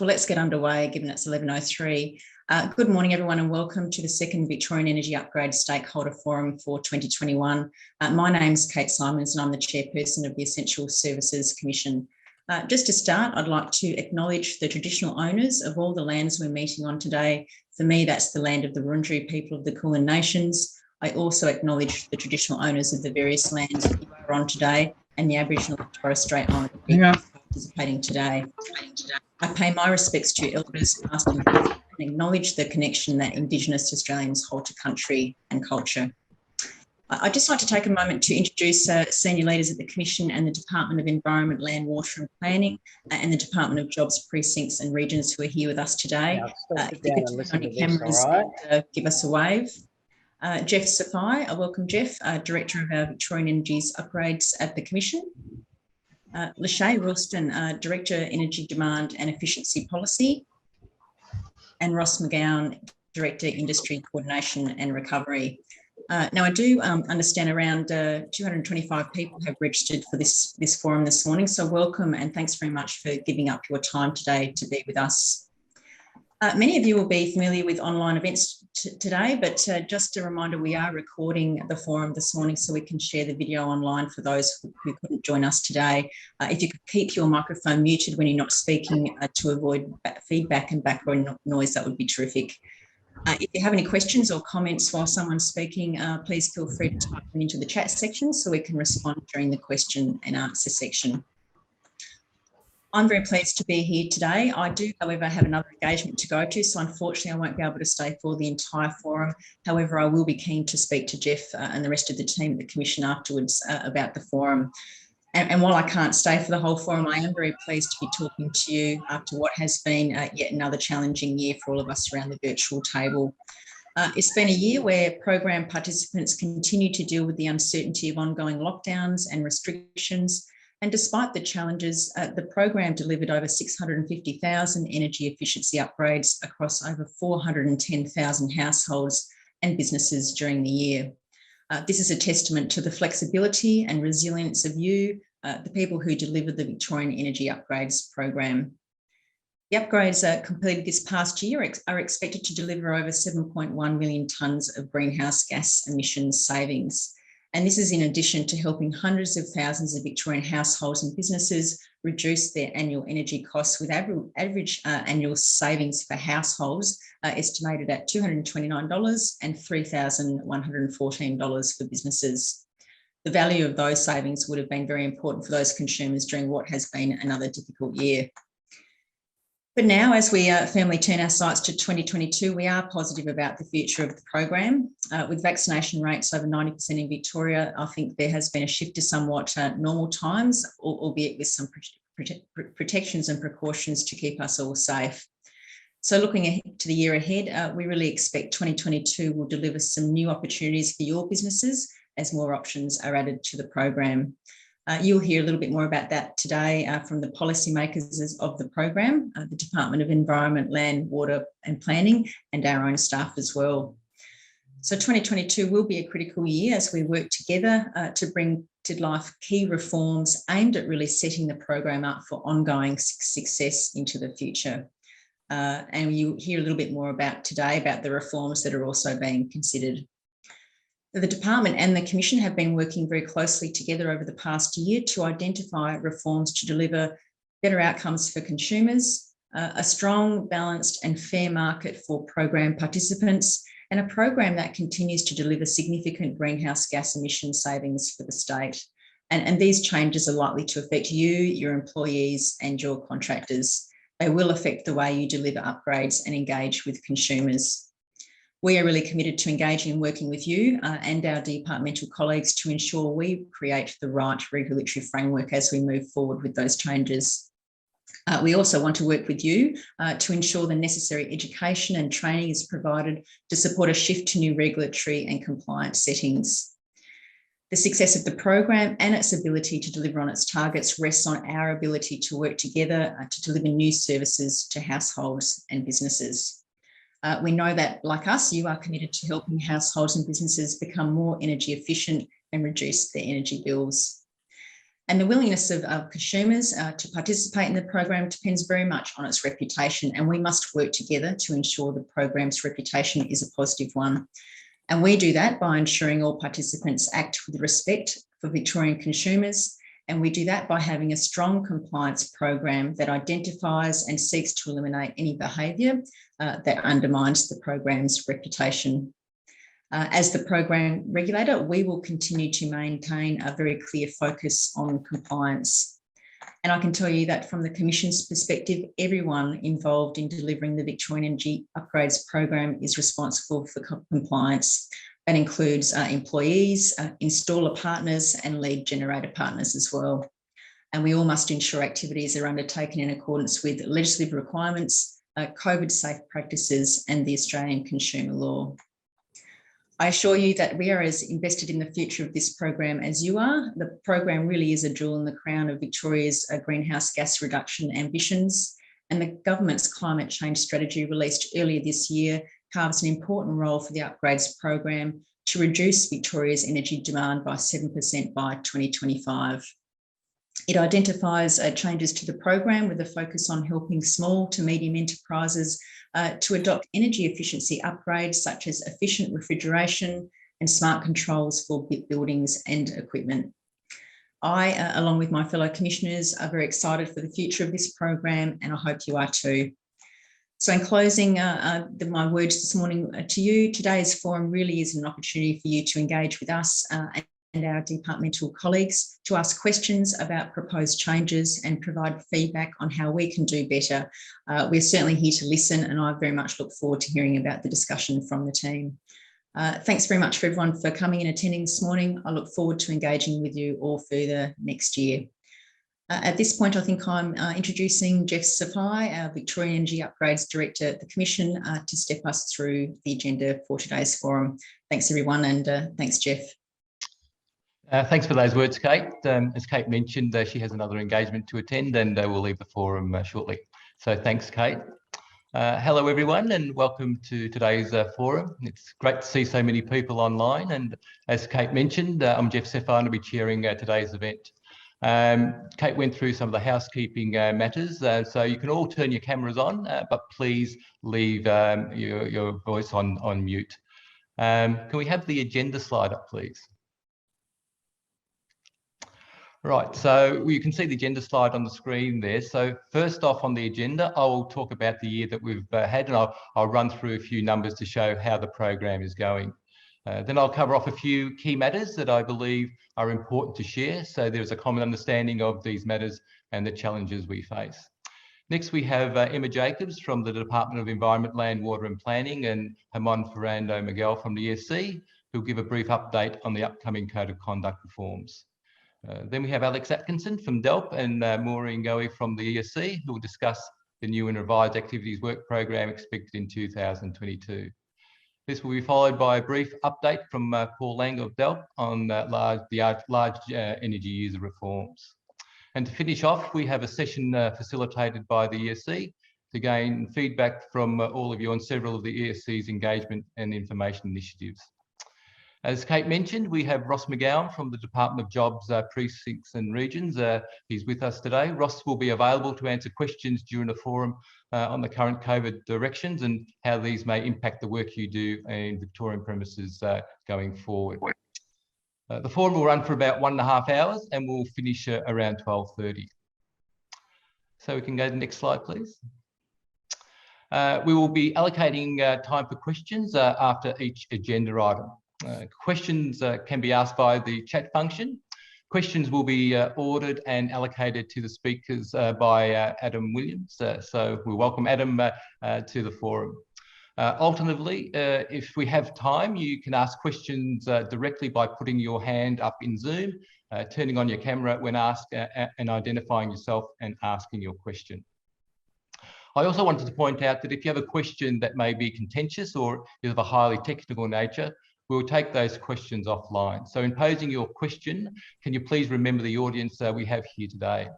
Well, let's get underway, given it's 11:03. Good morning, everyone, and welcome to the second Victorian Energy Upgrades Stakeholder Forum for 2021. My name's Kate Simons, and I'm the Chairperson of the Essential Services Commission. Just to start, I'd like to acknowledge the traditional owners of all the lands we're meeting on today. For me, that's the land of the Wurundjeri people of the Kulin Nations. I also acknowledge the traditional owners of the various lands that you are on today and the Aboriginal and Torres Strait Islander people participating today. I pay my respects to elders past and present and acknowledge the connection that Indigenous Australians hold to country and culture. I'd just like to take a moment to introduce senior leaders at the Commission and the Department of Environment, Land, Water and Planning and the Department of Jobs, Precincts and Regions who are here with us today. If you could turn on your cameras and give us a wave. Jeff Cefai, I welcome Jeff, Director of our Victorian Energy Upgrades at the Commission. Lachey Ralston, Director, Energy Demand and Efficiency Policy. And Ross McGowan, Director, Industry Coordination and Recovery. Now, I do understand around 225 people have registered for this forum this morning, so welcome and thanks very much for giving up your time today to be with us. Many of you will be familiar with online events today, but just a reminder, we are recording the forum this morning so we can share the video online for those who couldn't join us today. If you could keep your microphone muted when you're not speaking to avoid feedback and background noise, that would be terrific. If you have any questions or comments while someone's speaking, please feel free to type them into the chat section so we can respond during the question and answer section. I'm very pleased to be here today. I do, however, have another engagement to go to, so unfortunately I won't be able to stay for the entire forum. However, I will be keen to speak to Jeff and the rest of the team at the Commission afterwards about the forum. And while I can't stay for the whole forum, I am very pleased to be talking to you after what has been yet another challenging year for all of us around the virtual table. It's been a year where program participants continue to deal with the uncertainty of ongoing lockdowns and restrictions. And despite the challenges, the program delivered over 650,000 energy efficiency upgrades across over 410,000 households and businesses during the year. This is a testament to the flexibility and resilience of you, the people who delivered the Victorian Energy Upgrades program. The upgrades completed this past year are expected to deliver over 7.1 million tonnes of greenhouse gas emissions savings. And this is in addition to helping hundreds of thousands of Victorian households and businesses reduce their annual energy costs, with average annual savings for households estimated at $229 and $3,114 for businesses. The value of those savings would have been very important for those consumers during what has been another difficult year. But now, as we firmly turn our sights to 2022, we are positive about the future of the program. With vaccination rates over 90% in Victoria, I think there has been a shift to somewhat normal times, albeit with some protections and precautions to keep us all safe. So looking ahead to the year ahead, we really expect 2022 will deliver some new opportunities for your businesses as more options are added to the program. You'll hear a little bit more about that today from the policymakers of the program, the Department of Environment, Land, Water and Planning, and our own staff as well. So 2022 will be a critical year as we work together to bring to life key reforms aimed at really setting the program up for ongoing success into the future. And you'll hear a little bit more about today about the reforms that are also being considered. The Department and the Commission have been working very closely together over the past year to identify reforms to deliver better outcomes for consumers, a strong, balanced and fair market for program participants, and a program that continues to deliver significant greenhouse gas emission savings for the state. And these changes are likely to affect you, your employees and your contractors. They will affect the way you deliver upgrades and engage with consumers. We are really committed to engaging and working with you and our departmental colleagues to ensure we create the right regulatory framework as we move forward with those changes. We also want to work with you to ensure the necessary education and training is provided to support a shift to new regulatory and compliance settings. The success of the program and its ability to deliver on its targets rests on our ability to work together to deliver new services to households and businesses. We know that, like us, you are committed to helping households and businesses become more energy efficient and reduce their energy bills. And the willingness of consumers to participate in the program depends very much on its reputation, and we must work together to ensure the program's reputation is a positive one. And we do that by ensuring all participants act with respect for Victorian consumers, and we do that by having a strong compliance program that identifies and seeks to eliminate any behaviour that undermines the program's reputation. As the program regulator, we will continue to maintain a very clear focus on compliance. And I can tell you that from the Commission's perspective, everyone involved in delivering the Victorian Energy Upgrades program is responsible for compliance. That includes employees, installer partners and lead generator partners as well. And we all must ensure activities are undertaken in accordance with legislative requirements, COVID safe practices and the Australian consumer law. I assure you that we are as invested in the future of this program as you are. The program really is a jewel in the crown of Victoria's greenhouse gas reduction ambitions, and the government's climate change strategy released earlier this year carves an important role for the upgrades program to reduce Victoria's energy demand by 7% by 2025. It identifies changes to the program with a focus on helping small to medium enterprises to adopt energy efficiency upgrades such as efficient refrigeration and smart controls for buildings and equipment. I, along with my fellow commissioners, are very excited for the future of this program, and I hope you are too. So in closing, my words this morning to you, today's forum really is an opportunity for you to engage with us and our departmental colleagues to ask questions about proposed changes and provide feedback on how we can do better. We're certainly here to listen, and I very much look forward to hearing about the discussion from the team. Thanks very much for everyone for coming and attending this morning. I look forward to engaging with you all further next year. At this point, I think I'm introducing Jeff Cefai, our Victorian Energy Upgrades Director at the Commission, to step us through the agenda for today's forum. Thanks everyone, and thanks Jeff. Thanks for those words, Kate. As Kate mentioned, she has another engagement to attend, and we'll leave the forum shortly. So thanks, Kate. Hello, everyone, and welcome to today's forum. It's great to see so many people online. And as Kate mentioned, I'm Jeff Cefai, and I'll be chairing today's event. Kate went through some of the housekeeping matters, so you can all turn your cameras on, but please leave your voice on mute. Can we have the agenda slide up, please? Right, so you can see the agenda slide on the screen there. So first off on the agenda, I will talk about the year that we've had, and I'll run through a few numbers to show how the program is going. Then I'll cover off a few key matters that I believe are important to share, so there's a common understanding of these matters and the challenges we face. Next, we have Emma Jacobs from the Department of Environment, Land, Water and Planning, and German Ferrando-Miguel from the ESC, who'll give a brief update on the upcoming Code of Conduct reforms. Then we have Alex Atkinson from DELP and Maureen Goey from the ESC, who will discuss the new and revised activities work program expected in 2022. This will be followed by a brief update from Paul Lang of DELP on large energy user reforms. And to finish off, we have a session facilitated by the ESC to gain feedback from all of you on several of the ESC's engagement and information initiatives. As Kate mentioned, we have Ross McGowan from the Department of Jobs, Precincts and Regions. He's with us today. Ross will be available to answer questions during the forum on the current COVID directions and how these may impact the work you do in Victorian premises going forward. The forum will run for about 1.5 hours and we'll finish around 12:30. So we can go to the next slide, please. We will be allocating time for questions after each agenda item. Questions can be asked by the chat function. Questions will be ordered and allocated to the speakers by Adam Williams. So we welcome Adam to the forum. Alternatively, if we have time, you can ask questions directly by putting your hand up in Zoom, turning on your camera when asked and identifying yourself and asking your question. I also wanted to point out that if you have a question that may be contentious or is of a highly technical nature, we'll take those questions offline. So in posing your question, can you please remember the audience we have here today?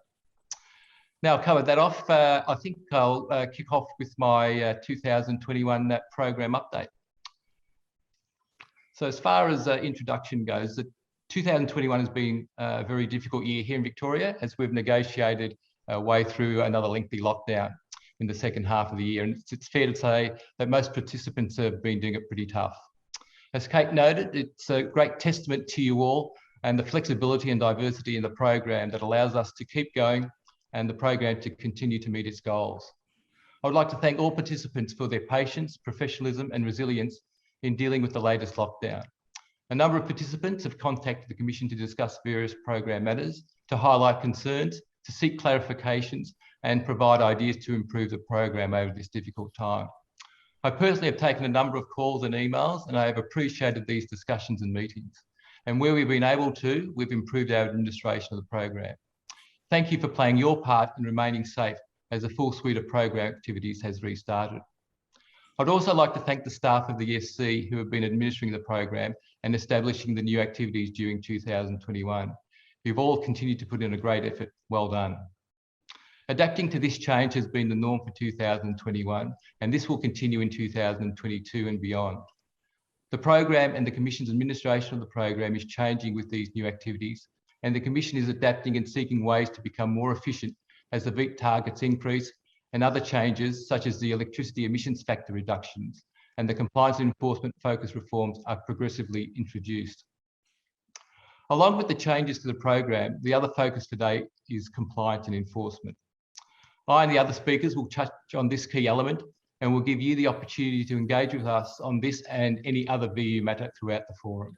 Now I've covered that off, I think I'll kick off with my 2021 program update. So as far as introduction goes, the 2021 has been a very difficult year here in Victoria as we've negotiated our way through another lengthy lockdown in the second half of the year. And it's fair to say that most participants have been doing it pretty tough. As Kate noted, it's a great testament to you all and the flexibility and diversity in the program that allows us to keep going and the program to continue to meet its goals. I would like to thank all participants for their patience, professionalism and resilience in dealing with the latest lockdown. A number of participants have contacted the Commission to discuss various program matters, to highlight concerns, to seek clarifications and provide ideas to improve the program over this difficult time. I personally have taken a number of calls and emails, and I have appreciated these discussions and meetings. And where we've been able to, we've improved our administration of the program. Thank you for playing your part in remaining safe as a full suite of program activities has restarted. I'd also like to thank the staff of the SC who have been administering the program and establishing the new activities during 2021. You've all continued to put in a great effort. Well done. Adapting to this change has been the norm for 2021, and this will continue in 2022 and beyond. The program and the Commission's administration of the program is changing with these new activities, and the Commission is adapting and seeking ways to become more efficient as the VEET targets increase and other changes such as the electricity emissions factor reductions and the compliance and enforcement focus reforms are progressively introduced. Along with the changes to the program, the other focus today is compliance and enforcement. I and the other speakers will touch on this key element and will give you the opportunity to engage with us on this and any other VU matter throughout the forum.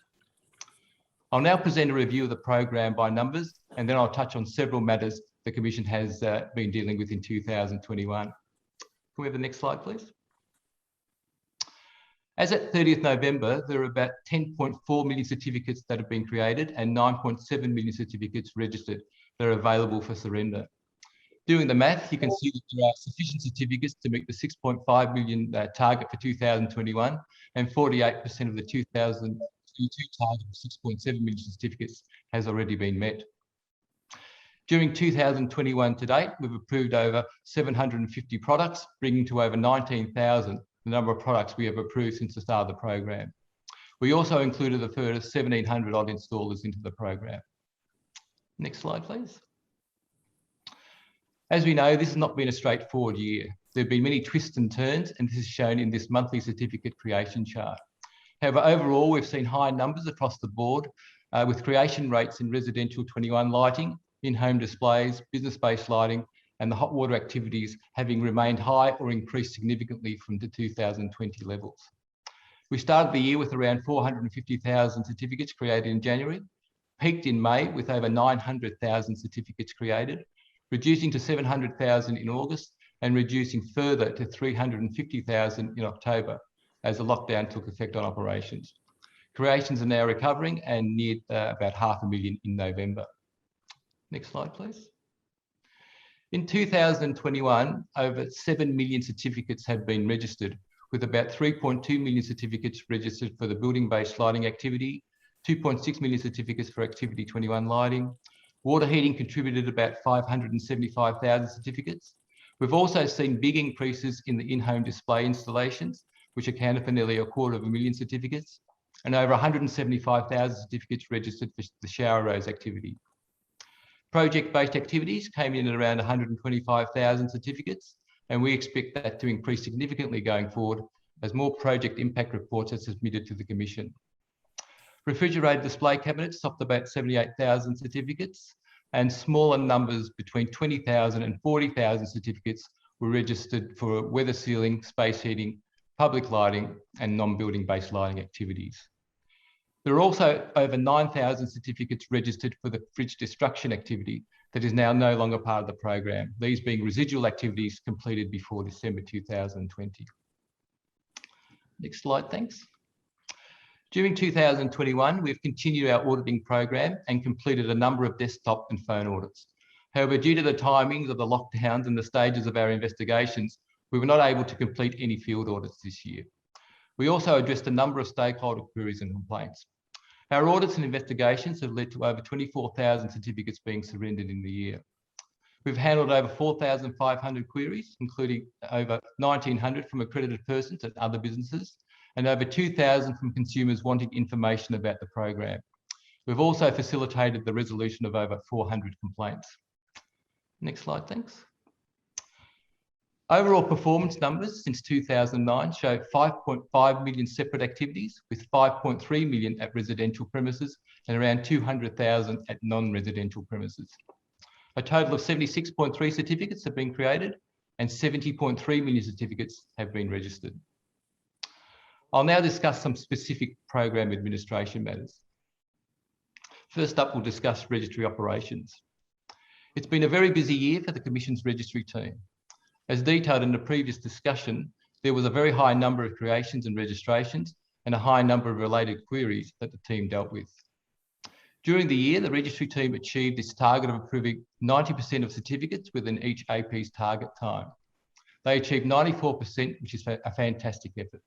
I'll now present a review of the program by numbers, and then I'll touch on several matters the Commission has been dealing with in 2021. Can we have the next slide, please? As at 30th November, there are about 10.4 million certificates that have been created and 9.7 million certificates registered that are available for surrender. Doing the math, you can see that there are sufficient certificates to meet the 6.5 million target for 2021 and 48% of the 2022 target of 6.7 million certificates has already been met. During 2021 to date, we've approved over 750 products, bringing to over 19,000 the number of products we have approved since the start of the program. We also included the further 1,700 odd installers into the program. Next slide, please. As we know, this has not been a straightforward year. There have been many twists and turns, and this is shown in this monthly certificate creation chart. However, overall, we've seen high numbers across the board, with creation rates in residential 21 lighting, in-home displays, business-based lighting, and the hot water activities having remained high or increased significantly from the 2020 levels. We started the year with around 450,000 certificates created in January, peaked in May with over 900,000 certificates created, reducing to 700,000 in August and reducing further to 350,000 in October as the lockdown took effect on operations. Creations are now recovering and neared about 500,000 in November. Next slide, please. In 2021, over 7 million certificates have been registered, with about 3.2 million certificates registered for the building-based lighting activity, 2.6 million certificates for activity 21 lighting. Water heating contributed about 575,000 certificates. We've also seen big increases in the in-home display installations, which accounted for nearly 250,000 certificates, and over 175,000 certificates registered for the shower rose activity. Project-based activities came in at around 125,000 certificates, and we expect that to increase significantly going forward as more project impact reports are submitted to the Commission. Refrigerated display cabinets topped about 78,000 certificates, and smaller numbers between 20,000 and 40,000 certificates were registered for weather sealing, space heating, public lighting, and non-building based lighting activities. There are also over 9,000 certificates registered for the fridge destruction activity that is now no longer part of the program, these being residual activities completed before December 2020. Next slide, thanks. During 2021, we've continued our auditing program and completed a number of desktop and phone audits. However, due to the timings of the lockdowns and the stages of our investigations, we were not able to complete any field audits this year. We also addressed a number of stakeholder queries and complaints. Our audits and investigations have led to over 24,000 certificates being surrendered in the year. We've handled over 4,500 queries, including over 1,900 from accredited persons and other businesses, and over 2,000 from consumers wanting information about the program. We've also facilitated the resolution of over 400 complaints. Next slide, thanks. Overall performance numbers since 2009 show 5.5 million separate activities, with 5.3 million at residential premises and around 200,000 at non-residential premises. A total of 76.3 certificates have been created and 70.3 million certificates have been registered. I'll now discuss some specific program administration matters. First up, we'll discuss registry operations. It's been a very busy year for the Commission's registry team. As detailed in the previous discussion, there was a very high number of creations and registrations and a high number of related queries that the team dealt with. During the year, the registry team achieved its target of approving 90% of certificates within each AP's target time. They achieved 94%, which is a fantastic effort.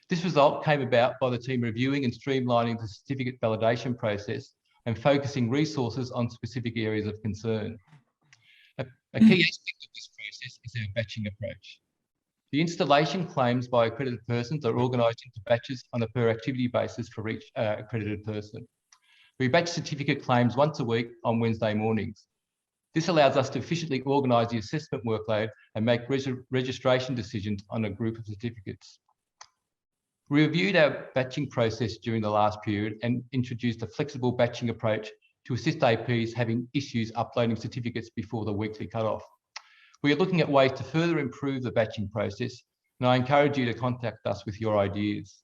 This result came about by the team reviewing and streamlining the certificate validation process and focusing resources on specific areas of concern. A key aspect of this process is our batching approach. The installation claims by accredited persons are organised into batches on a per activity basis for each accredited person. We batch certificate claims once a week on Wednesday mornings. This allows us to efficiently organise the assessment workload and make registration decisions on a group of certificates. We reviewed our batching process during the last period and introduced a flexible batching approach to assist APs having issues uploading certificates before the weekly cut-off. We are looking at ways to further improve the batching process, and I encourage you to contact us with your ideas.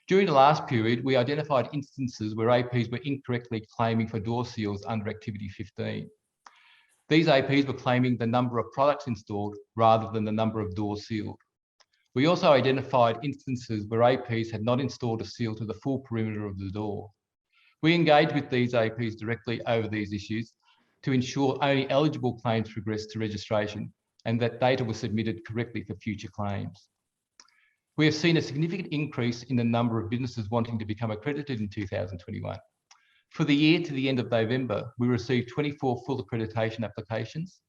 During the last period, we identified instances where APs were incorrectly claiming for door seals under Activity 15. These APs were claiming the number of products installed rather than the number of doors sealed. We also identified instances where APs had not installed a seal to the full perimeter of the door. We engaged with these APs directly over these issues to ensure only eligible claims progressed to registration and that data was submitted correctly for future claims. We have seen a significant increase in the number of businesses wanting to become accredited in 2021. For the year to the end of November, we received 24 full accreditation applications,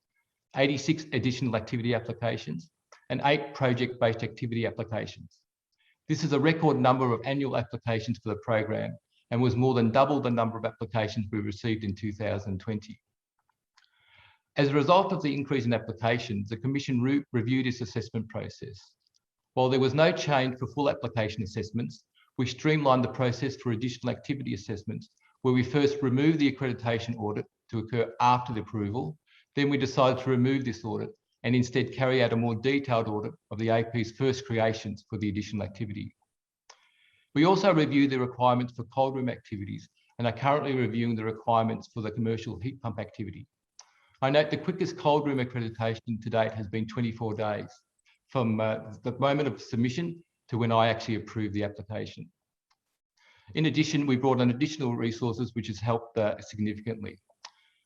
86 additional activity applications, and 8 project-based activity applications. This is a record number of annual applications for the program and was more than double the number of applications we received in 2020. As a result of the increase in applications, the Commission reviewed its assessment process. While there was no change for full application assessments, we streamlined the process for additional activity assessments, where we first removed the accreditation audit to occur after the approval. Then we decided to remove this audit and instead carry out a more detailed audit of the AP's first creations for the additional activity. We also reviewed the requirements for cold room activities and are currently reviewing the requirements for the commercial heat pump activity. I note the quickest cold room accreditation to date has been 24 days from the moment of submission to when I actually approved the application. In addition, we brought in additional resources which has helped significantly.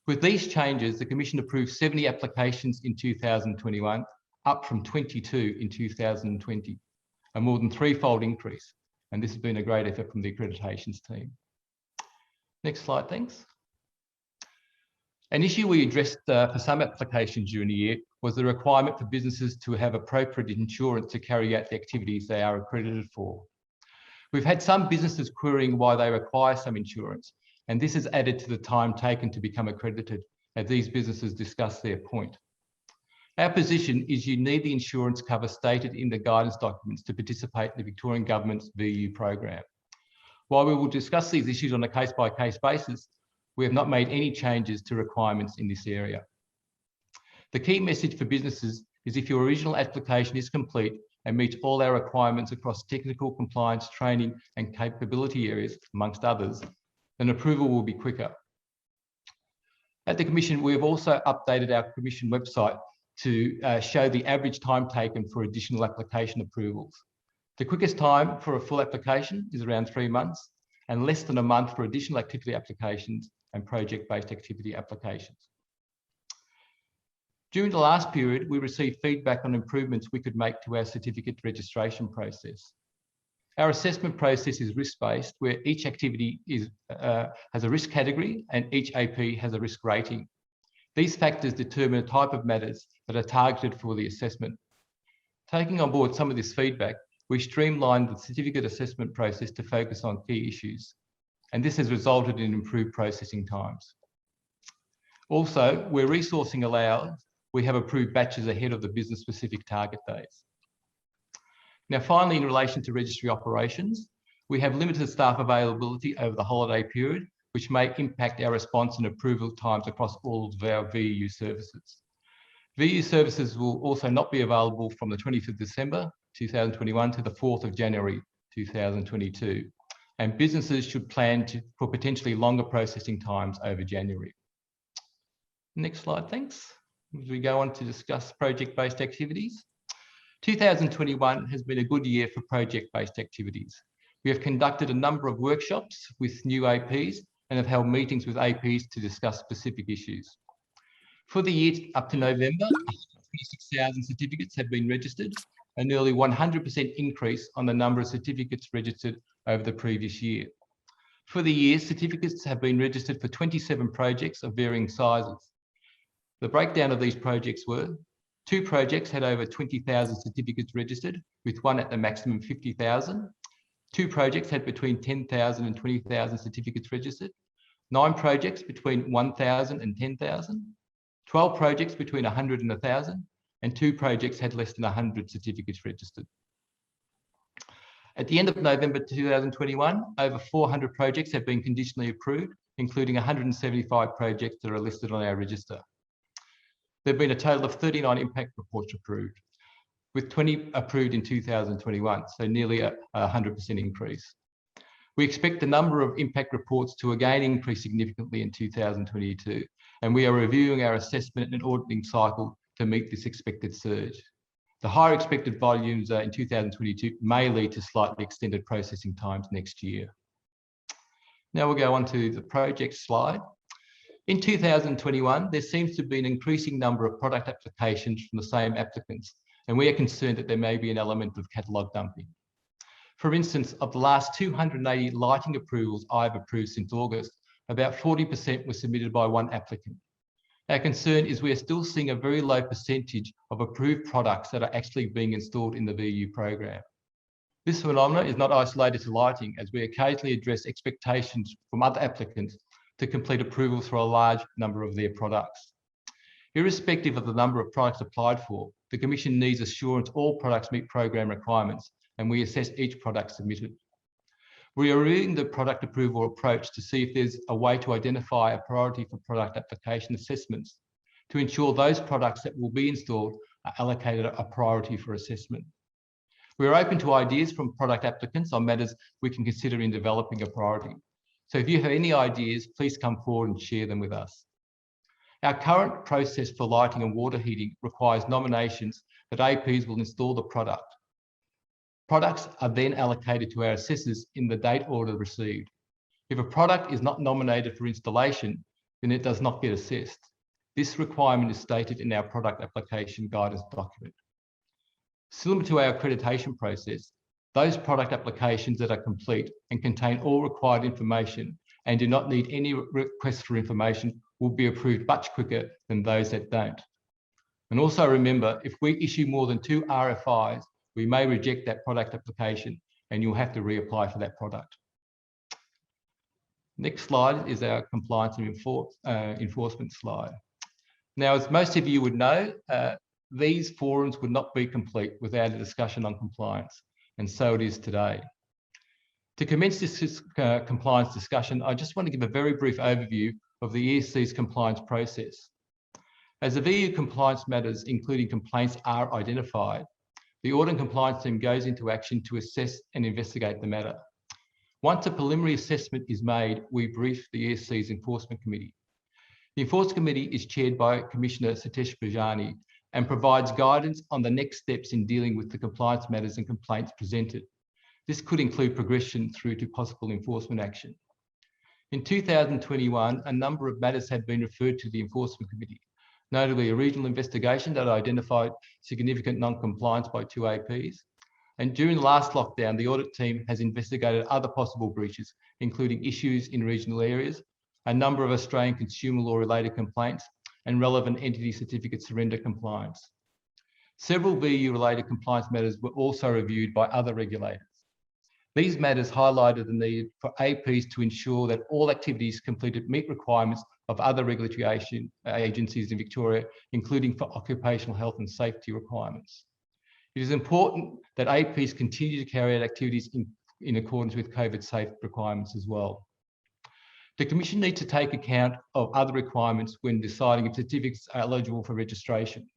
With these changes, the Commission approved 70 applications in 2021, up from 22 in 2020, a more than threefold increase. And this has been a great effort from the accreditations team. Next slide, thanks. An issue we addressed for some applications during the year was the requirement for businesses to have appropriate insurance to carry out the activities they are accredited for. We've had some businesses querying why they require some insurance, and this has added to the time taken to become accredited as these businesses discuss their point. Our position is you need the insurance cover stated in the guidance documents to participate in the Victorian Government's VU program. While we will discuss these issues on a case-by-case basis, we have not made any changes to requirements in this area. The key message for businesses is if your original application is complete and meets all our requirements across technical, compliance, training and capability areas, amongst others, then approval will be quicker. At the Commission, we have also updated our Commission website to show the average time taken for additional application approvals. The quickest time for a full application is around 3 months and less than a month for additional activity applications and project-based activity applications. During the last period, we received feedback on improvements we could make to our certificate registration process. Our assessment process is risk-based, where each activity has a risk category and each AP has a risk rating. These factors determine the type of matters that are targeted for the assessment. Taking on board some of this feedback, we streamlined the certificate assessment process to focus on key issues. and this has resulted in improved processing times. Also, where resourcing allows, we have approved batches ahead of the business-specific target dates. Now, finally, in relation to registry operations, we have limited staff availability over the holiday period, which may impact our response and approval times across all of our VEU services. VEU services will also not be available from the 25th of December 2021 to the 4th of January 2022, and businesses should plan for potentially longer processing times over January. Next slide, thanks. As we go on to discuss project-based activities. 2021 has been a good year for project-based activities. We have conducted a number of workshops with new APs and have held meetings with APs to discuss specific issues. For the year up to November, 26,000 certificates have been registered, a nearly 100% increase on the number of certificates registered over the previous year. For the year, certificates have been registered for 27 projects of varying sizes. The breakdown of these projects were: 2 projects had over 20,000 certificates registered, with one at the maximum 50,000. 2 projects had between 10,000 and 20,000 certificates registered. 9 projects between 1,000 and 10,000. 12 projects between 100 and 1,000, and 2 projects had less than 100 certificates registered. At the end of November 2021, over 400 projects have been conditionally approved, including 175 projects that are listed on our register. There have been a total of 39 impact reports approved, with 20 approved in 2021, so nearly a 100% increase. We expect the number of impact reports to again increase significantly in 2022, and we are reviewing our assessment and auditing cycle to meet this expected surge. The higher expected volumes in 2022 may lead to slightly extended processing times next year. Now we'll go on to the project slide. In 2021, there seems to be an increasing number of product applications from the same applicants, and we are concerned that there may be an element of catalogue dumping. For instance, of the last 280 lighting approvals I've approved since August, about 40% were submitted by one applicant. Our concern is we are still seeing a very low percentage of approved products that are actually being installed in the VEU program. This phenomenon is not isolated to lighting, as we occasionally address expectations from other applicants to complete approvals for a large number of their products. Irrespective of the number of products applied for, the Commission needs assurance all products meet program requirements, and we assess each product submitted. We are reviewing the product approval approach to see if there's a way to identify a priority for product application assessments to ensure those products that will be installed are allocated a priority for assessment. We are open to ideas from product applicants on matters we can consider in developing a priority. So if you have any ideas, please come forward and share them with us. Our current process for lighting and water heating requires nominations that APs will install the product. Products are then allocated to our assessors in the date order received. If a product is not nominated for installation, then it does not get assessed. This requirement is stated in our product application guidance document. Similar to our accreditation process, those product applications that are complete and contain all required information and do not need any requests for information will be approved much quicker than those that don't. And also remember, if we issue more than 2 RFIs, we may reject that product application and you'll have to reapply for that product. Next slide is our compliance and enforcement slide. Now, as most of you would know, these forums would not be complete without a discussion on compliance, and so it is today. To commence this compliance discussion, I just want to give a very brief overview of the ESC's compliance process. As the VEU compliance matters, including complaints, are identified, the audit and compliance team goes into action to assess and investigate the matter. Once a preliminary assessment is made, we brief the ESC's Enforcement Committee. The Enforcement Committee is chaired by Commissioner Satish Bajani and provides guidance on the next steps in dealing with the compliance matters and complaints presented. This could include progression through to possible enforcement action. In 2021, a number of matters have been referred to the Enforcement Committee, notably a regional investigation that identified significant non-compliance by 2 APs. And during the last lockdown, the audit team has investigated other possible breaches, including issues in regional areas, a number of Australian consumer law related complaints, and relevant entity certificate surrender compliance. Several VEU related compliance matters were also reviewed by other regulators. These matters highlighted the need for APs to ensure that all activities completed meet requirements of other regulatory agencies in Victoria, including for occupational health and safety requirements. It is important that APs continue to carry out activities in accordance with COVID safe requirements as well. The Commission needs to take account of other requirements when deciding if certificates are eligible for registration.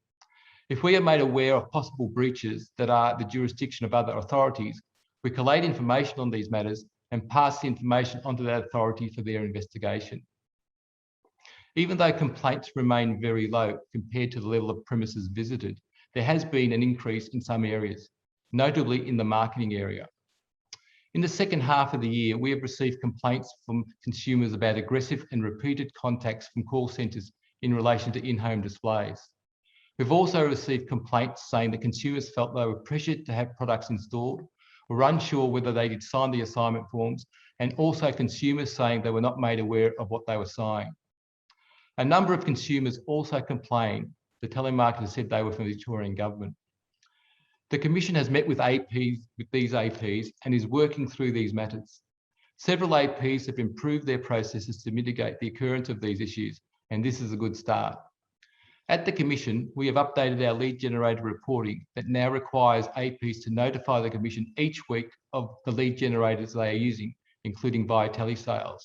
If we are made aware of possible breaches that are the jurisdiction of other authorities, we collate information on these matters and pass the information onto that authority for their investigation. Even though complaints remain very low compared to the level of premises visited, there has been an increase in some areas, notably in the marketing area. In the second half of the year, we have received complaints from consumers about aggressive and repeated contacts from call centres in relation to in-home displays. We've also received complaints saying that consumers felt they were pressured to have products installed, were unsure whether they did sign the assignment forms, and also consumers saying they were not made aware of what they were signing. A number of consumers also complained the telemarketers said they were from the Victorian Government. The Commission has met with these APs and is working through these matters. Several APs have improved their processes to mitigate the occurrence of these issues, and this is a good start. At the Commission, we have updated our lead generator reporting that now requires APs to notify the Commission each week of the lead generators they are using, including via telesales.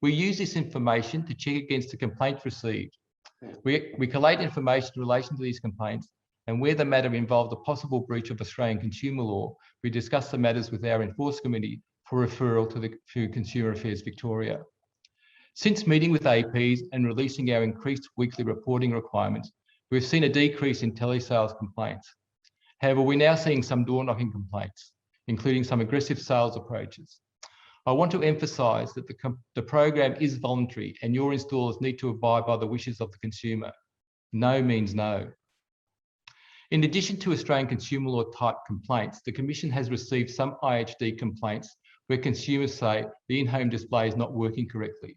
We use this information to check against the complaints received. We collate information in relation to these complaints, and where the matter involved a possible breach of Australian consumer law, we discuss the matters with our Enforce Committee for referral to Consumer Affairs Victoria. Since meeting with APs and releasing our increased weekly reporting requirements, we've seen a decrease in telesales complaints. However, we're now seeing some door-knocking complaints, including some aggressive sales approaches. I want to emphasise that the program is voluntary and your installers need to abide by the wishes of the consumer. No means no. In addition to Australian consumer law type complaints, the Commission has received some IHD complaints where consumers say the in-home display is not working correctly.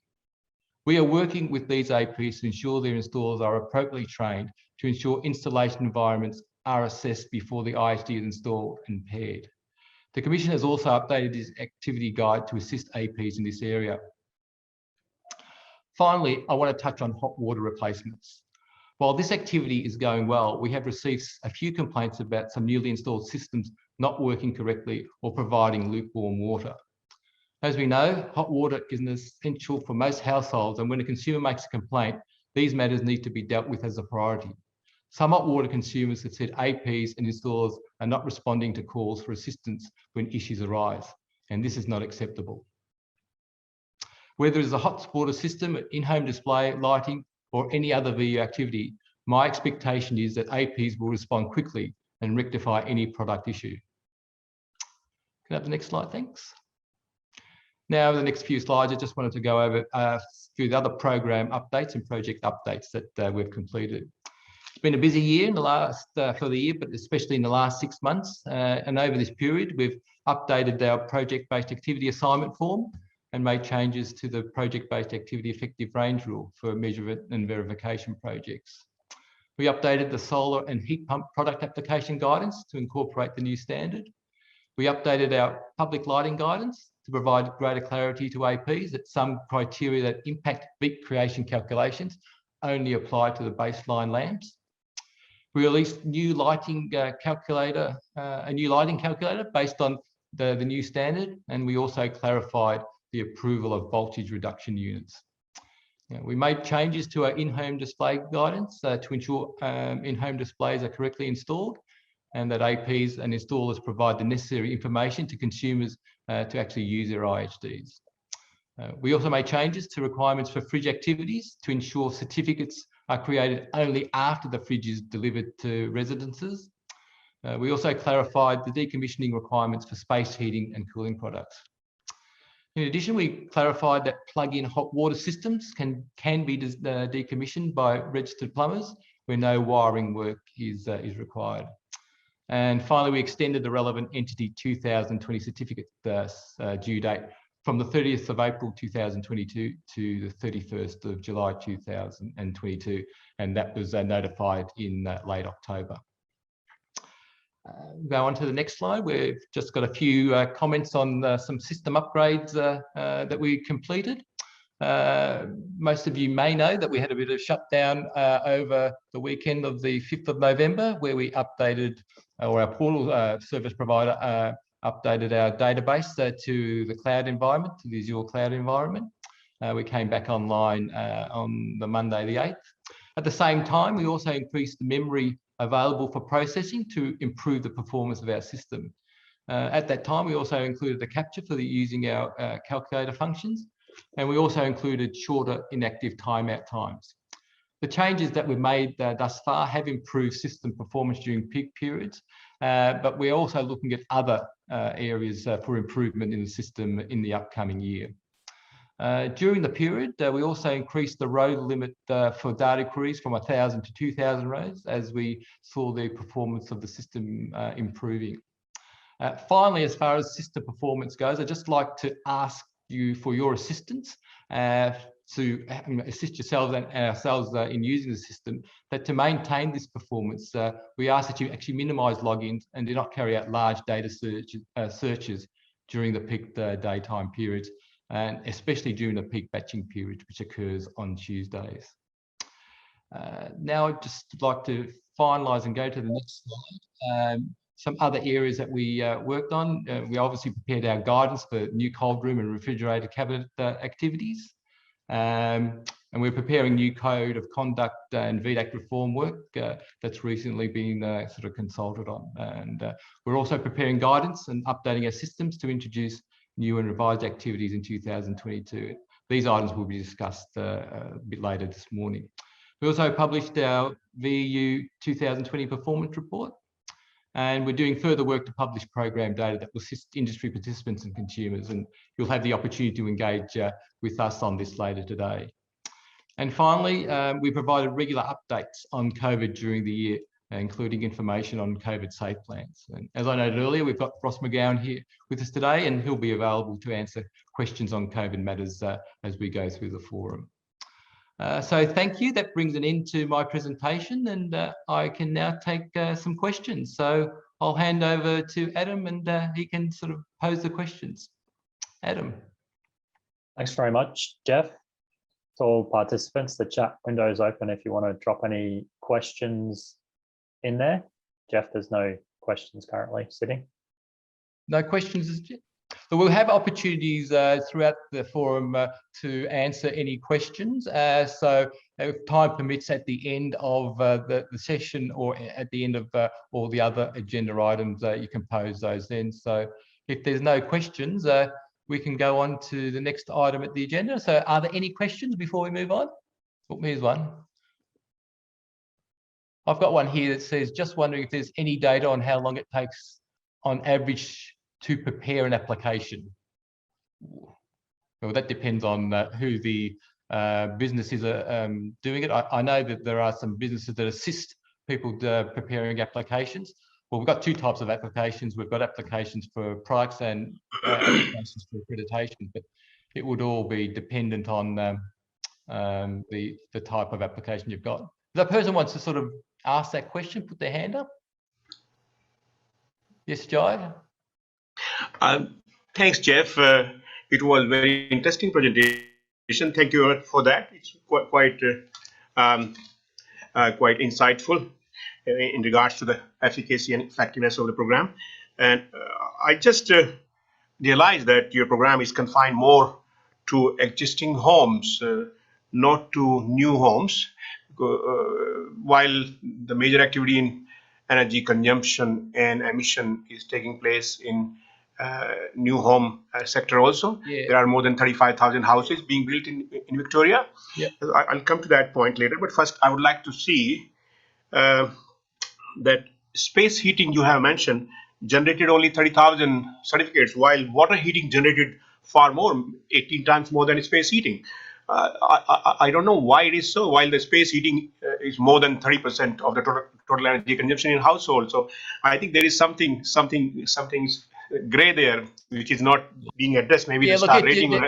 We are working with these APs to ensure their installers are appropriately trained to ensure installation environments are assessed before the IHD is installed and paired. The Commission has also updated its activity guide to assist APs in this area. Finally, I want to touch on hot water replacements. While this activity is going well, we have received a few complaints about some newly installed systems not working correctly or providing lukewarm water. As we know, hot water is essential for most households, and when a consumer makes a complaint, these matters need to be dealt with as a priority. Some hot water consumers have said APs and installers are not responding to calls for assistance when issues arise, and this is not acceptable. Whether it's a hot water system, in-home display, lighting, or any other VU activity, my expectation is that APs will respond quickly and rectify any product issue. Can I have the next slide, thanks? Now, the next few slides, I just wanted to go over a few the other program updates and project updates that we've completed. It's been a busy year in the last for the year, but especially in the last 6 months. And over this period, we've updated our project-based activity assignment form and made changes to the project-based activity effective range rule for measurement and verification projects. We updated the solar and heat pump product application guidance to incorporate the new standard. We updated our public lighting guidance to provide greater clarity to APs that some criteria that impact beat creation calculations only apply to the baseline lamps. We released new lighting calculator, a new lighting calculator based on the new standard, and we also clarified the approval of voltage reduction units. We made changes to our in-home display guidance to ensure in-home displays are correctly installed, and that APs and installers provide the necessary information to consumers to actually use their IHDs. We also made changes to requirements for fridge activities to ensure certificates are created only after the fridge is delivered to residences. We also clarified the decommissioning requirements for space heating and cooling products. In addition, we clarified that plug-in hot water systems can be decommissioned by registered plumbers where no wiring work is required. And finally, we extended the relevant entity 2020 certificate due date from the 30th of April 2022 to the 31st of July 2022, and that was notified in late October. go on to the next slide. We've just got a few comments on some system upgrades that we completed. Most of you may know that we had a bit of shutdown over the weekend of the 5th of November, where we updated, or our portal service provider updated our database to the cloud environment, to the Azure cloud environment. We came back online on the Monday the 8th. At the same time, we also increased the memory available for processing to improve the performance of our system. At that time, we also included a capture for using our calculator functions, and we also included shorter inactive timeout times. The changes that we've made thus far have improved system performance during peak periods, but we're also looking at other areas for improvement in the system in the upcoming year. During the period, we also increased the row limit for data queries from 1,000 to 2,000 rows as we saw the performance of the system improving. Finally, as far as system performance goes, I'd just like to ask you for your assistance to assist yourselves and ourselves in using the system, that to maintain this performance, we ask that you actually minimise logins and do not carry out large data searches during the peak daytime periods, and especially during the peak batching period, which occurs on Tuesdays. Now I'd just like to finalise and go to the next slide. Some other areas that we worked on, we obviously prepared our guidance for new cold room and refrigerator cabinet activities. And we're preparing new code of conduct and VDAC reform work that's recently been sort of consulted on. And we're also preparing guidance and updating our systems to introduce new and revised activities in 2022. These items will be discussed a bit later this morning. We also published our VEU 2020 performance report, and we're doing further work to publish program data that will assist industry participants and consumers, and you'll have the opportunity to engage with us on this later today. And finally, we provided regular updates on COVID during the year, including information on COVID safe plans. And as I noted earlier, we've got Ross McGowan here with us today, and he'll be available to answer questions on COVID matters as we go through the forum. So thank you. That brings an end to my presentation, and I can now take some questions. So I'll hand over to Adam, and he can sort of pose the questions. Adam. Thanks very much, Jeff. To all participants, the chat window is open if you want to drop any questions in there. Jeff, there's no questions currently sitting. No questions, so we'll have opportunities throughout the forum to answer any questions. So if time permits, at the end of the session or at the end of all the other agenda items, you can pose those then. So if there's no questions, we can go on to the next item at the agenda. So are there any questions before we move on? Oh, here's one. I've got one here that says, just wondering if there's any data on how long it takes on average to prepare an application. Well, that depends on who the business is doing it. I know that there are some businesses that assist people preparing applications. Well, we've got two types of applications. We've got applications for products and applications for accreditation, but it would all be dependent on the type of application you've got. If that person wants to sort of ask that question, put their hand up. Yes, Jai? Thanks, Jeff. It was very interesting presentation. Thank you for that. It's quite insightful in regards to the efficacy and effectiveness of the program. And I just realized that your program is confined more to existing homes, not to new homes, while the major activity in energy consumption and emission is taking place in new home sector also. Yeah. There are more than 35,000 houses being built in Victoria. Yeah. I'll come to that point later, but first I would like to see that space heating you have mentioned generated only 30,000 certificates, while water heating generated far more, 18 times more than space heating. I don't know why it is so, while the space heating is more than 30% of the total energy consumption in households. So I think there is something gray there, which is not being addressed. Maybe the star rating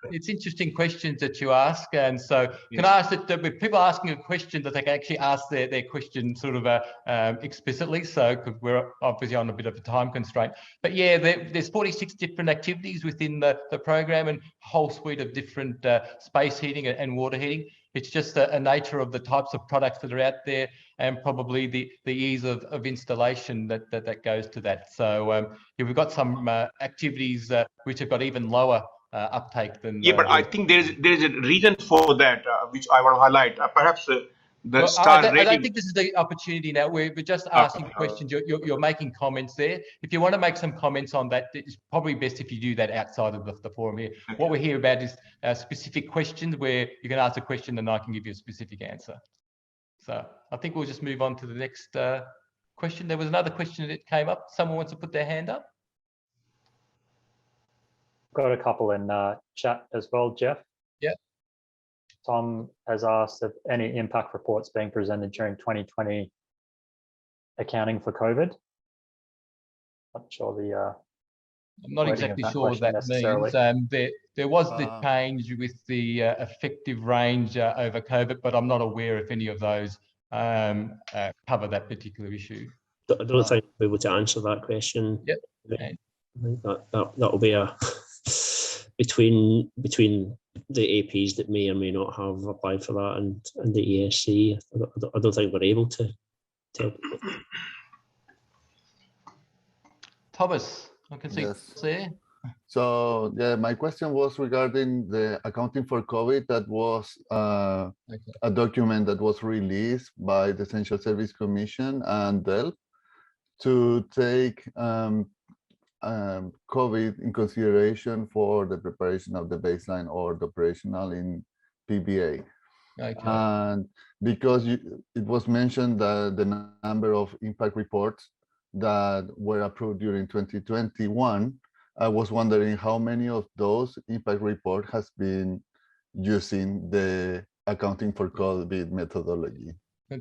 it's interesting questions that you ask, and so can I ask that with people asking a question that they can actually ask their question sort of explicitly, so because we're obviously on a bit of a time constraint. But yeah, there's 46 different activities within the program and a whole suite of different space heating and water heating. It's just a nature of the types of products that are out there, and probably the ease of installation that goes to that. So yeah, we've got some activities which have got even lower uptake than. Yeah, but I think there is a reason for that, which I want to highlight. Perhaps the star rating. I don't think this is the opportunity now. We're just asking questions. You're making comments there. If you want to make some comments on that, it's probably best if you do that outside of the forum here. Okay. What we're here about is specific questions where you can ask a question and I can give you a specific answer. So I think we'll just move on to the next question. There was another question that came up. Someone wants to put their hand up. Got a couple in chat as well, Jeff. Yeah. Tom has asked if any impact reports being presented during 2020 accounting for COVID. Not sure the. I'm not exactly sure what that means. There was the change with the effective range over COVID, but I'm not aware if any of those cover that particular issue. I don't think we'll be able to answer that question. Yep. I think that'll be a between the APs that may or may not have applied for that and the ESC. I don't think we're able to tell. Thomas, I can see. Yes. There. So yeah, my question was regarding the accounting for COVID. That was a document that was released by the Essential Service Commission and DEL to take COVID in consideration for the preparation of the baseline or the operational in PBA. Okay. And because it was mentioned that the number of impact reports that were approved during 2021, I was wondering how many of those impact report has been using the accounting for COVID methodology.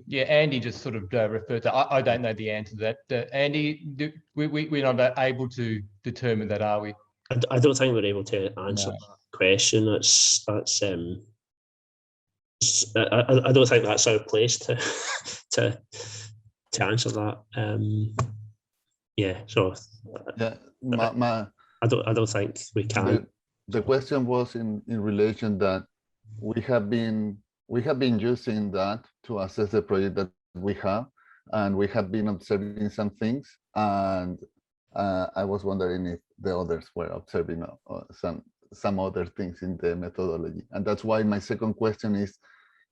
Yeah, Andy just sort of referred to. I don't know the answer to that. Andy, we're not able to determine that, are we? I don't think we're able to answer that question. I don't think that's our place to answer that. Yeah, so yeah, I don't think we can. The question was in relation that we have been using that to assess the project that we have, and we have been observing some things, and I was wondering if the others were observing some other things in the methodology. And that's why my second question is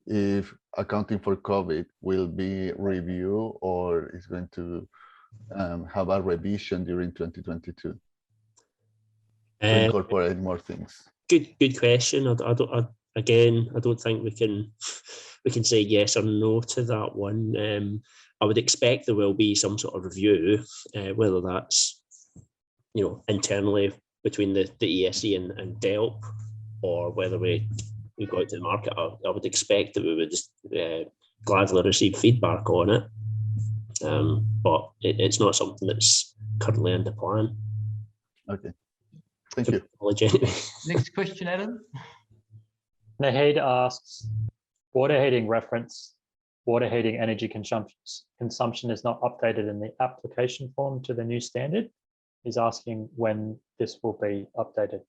if accounting for COVID will be reviewed or is going to have a revision during 2022 to incorporate more things. Good question. I don't think we can say yes or no to that one. I would expect there will be some sort of review, whether that's internally between the ESC and DELP, or whether we go out to the market. I would expect that we would just gladly receive feedback on it, but it's not something that's currently in the plan. Okay, thank you. Next question, Adam. Nahid asks, water heating reference, water heating energy consumption is not updated in the application form to the new standard. He's asking when this will be updated.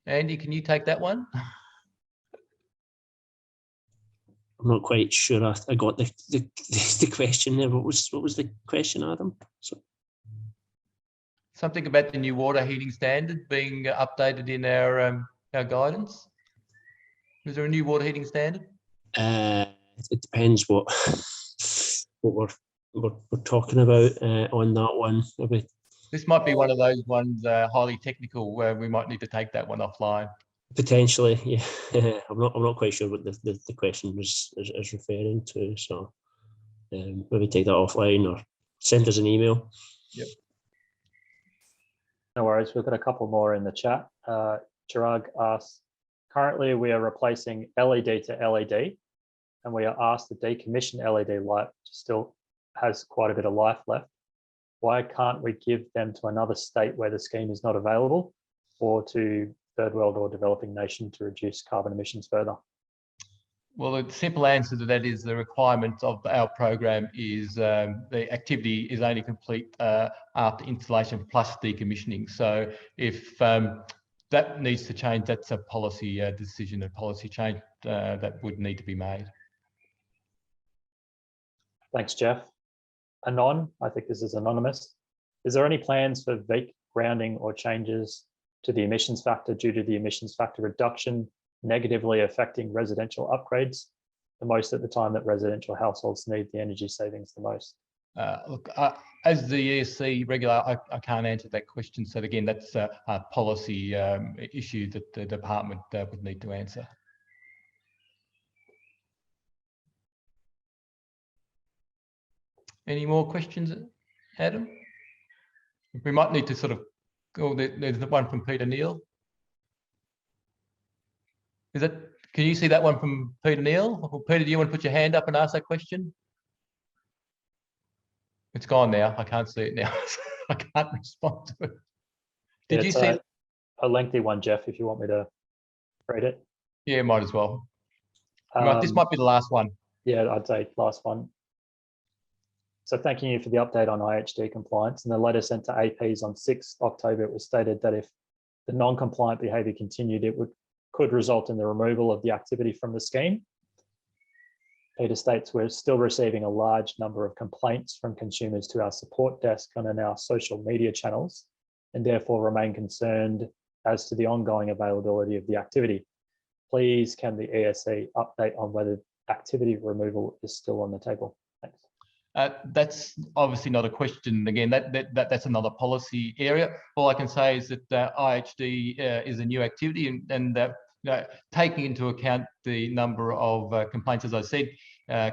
Andy, can you take that one? I'm not quite sure I got the question there. What was the question, Adam? Something about the new water heating standard being updated in our guidance. Is there a new water heating standard? It depends what we're talking about on that one. This might be one of those ones highly technical where we might need to take that one offline. Potentially, yeah. I'm not quite sure what the question is referring to. So maybe take that offline or send us an email. Yep. No worries. We've got a couple more in the chat. Chirag asks, currently we are replacing LED to LED, and we are asked to decommission LED light, which still has quite a bit of life left. Why can't we give them to another state where the scheme is not available, or to third world or developing nation to reduce carbon emissions further? Well, the simple answer to that is the requirement of our program is the activity is only complete after installation plus decommissioning. So if that needs to change, that's a policy decision, a policy change that would need to be made. Thanks, Jeff. Anon, I think this is anonymous. Is there any plans for VEEC grounding or changes to the emissions factor due to the emissions factor reduction negatively affecting residential upgrades the most at the time that residential households need the energy savings the most? Look, as the ESC regulator, I can't answer that question. So again, that's a policy issue that the department would need to answer. Any more questions, Adam? We might need to sort of go. There's the one from Peter Neal. Is that? Can you see that one from Peter Neal? Or Peter, do you want to put your hand up and ask that question? It's gone now. I can't see it now. I can't respond to it. Did you see a lengthy one, Jeff? If you want me to read it. Yeah, might as well. This might be the last one. Yeah, I'd say last one. So thanking you for the update on IHD compliance. In the letter sent to APs on 6 October, it was stated that if the non-compliant behaviour continued, it could result in the removal of the activity from the scheme. Peter states we're still receiving a large number of complaints from consumers to our support desk and on our social media channels, and therefore remain concerned as to the ongoing availability of the activity. Please, can the ESC update on whether activity removal is still on the table? Thanks. That's obviously not a question. Again, that's another policy area. All I can say is that IHD is a new activity, and taking into account the number of complaints, as I said,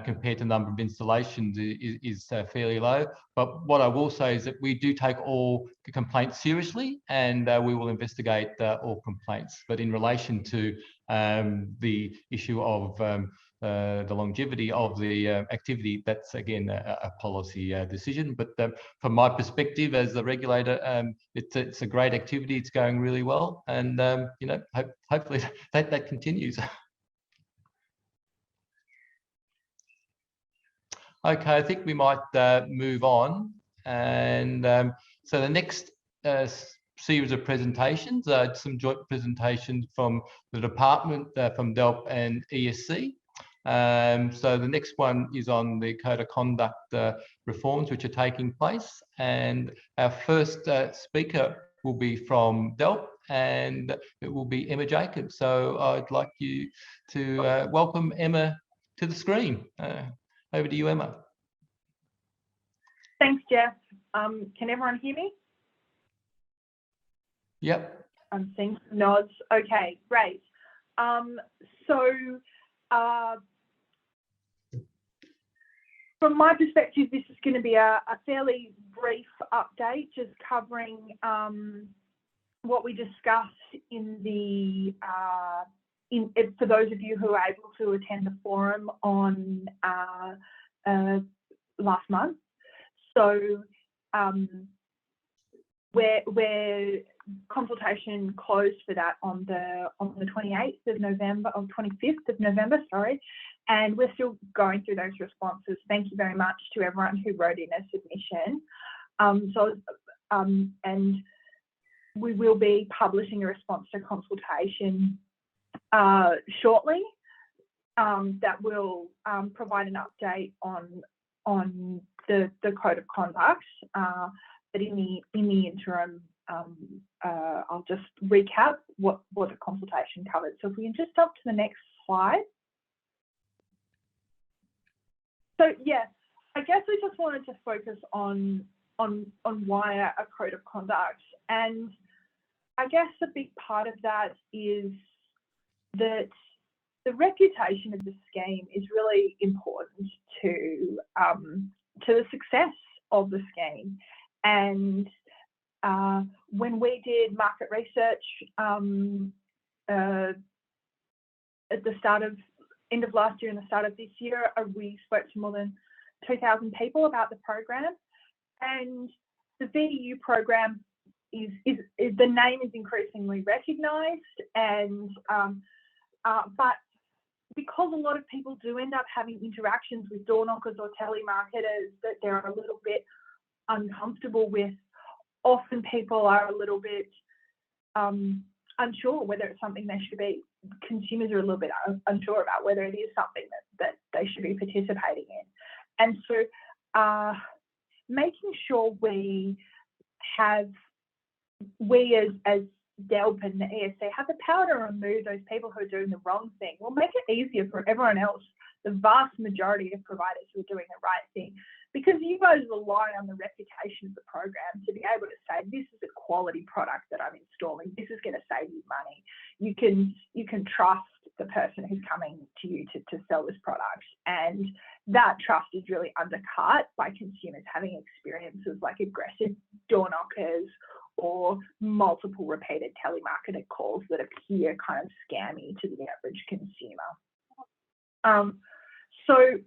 compared to the number of installations is fairly low. But what I will say is that we do take all complaints seriously, and we will investigate all complaints. But in relation to the issue of the longevity of the activity, that's again a policy decision. But from my perspective as the regulator, it's a great activity. It's going really well, and you know, hopefully that continues. Okay, I think we might move on, and so the next series of presentations, some joint presentations from the department, from DELP and ESC. So the next one is on the code of conduct reforms which are taking place, and our first speaker will be from DELP, and it will be Emma Jacobs. So I'd like you to welcome Emma to the screen. Over to you, Emma. Thanks, Jeff. Can everyone hear me? Yep. I'm seeing some nods. Okay, great. From my perspective, this is going to be a fairly brief update, just covering what we discussed in the for those of you who are able to attend the forum on last month. So we're consultation closed for that on the 28th of November, or 25th of November, sorry, and we're still going through those responses. Thank you very much to everyone who wrote in a submission. And we will be publishing a response to consultation shortly that will provide an update on the code of conduct. But in the interim, I'll just recap what the consultation covered. So if we can just jump to the next slide. So yeah, I guess we just wanted to focus on why a code of conduct, and I guess a big part of that is that the reputation of the scheme is really important to the success of the scheme. And when we did market research at the end of last year and the start of this year, we spoke to more than 2,000 people about the program. And the VEU program the name is increasingly recognised, and but because a lot of people do end up having interactions with door knockers or telemarketers that they're a little bit uncomfortable with, often people are a little bit unsure whether it's something they should be. Consumers are a little bit unsure about whether it is something that they should be participating in, and so making sure we as DELP and the ESC have the power to remove those people who are doing the wrong thing will make it easier for everyone else, the vast majority of providers who are doing the right thing, because you guys rely on the reputation of the program to be able to say, this is a quality product that I'm installing, this is going to save you money. You can trust the person who's coming to you to sell this product, and that trust is really undercut by consumers having experiences like aggressive door knockers or multiple repeated telemarketer calls that appear kind of scammy to the average consumer. So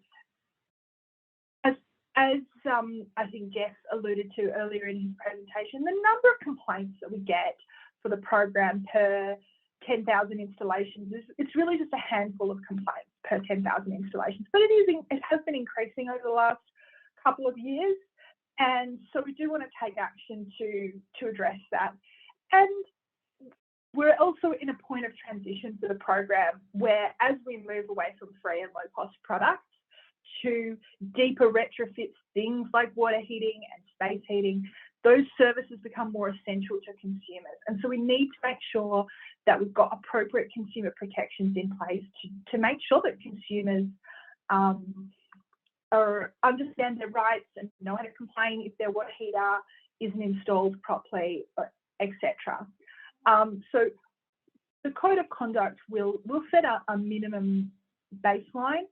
as I think Jeff alluded to earlier in his presentation, the number of complaints that we get for the program per 10,000 installations it's really just a handful of complaints per 10,000 installations, but it has been increasing over the last couple of years. And so we do want to take action to address that. And we're also in a point of transition for the program where, as we move away from free and low-cost products to deeper retrofits, things like water heating and space heating, those services become more essential to consumers. And so we need to make sure that we've got appropriate consumer protections in place to make sure that consumers understand their rights and know how to complain if their water heater isn't installed properly, etc. So the code of conduct will set a minimum baseline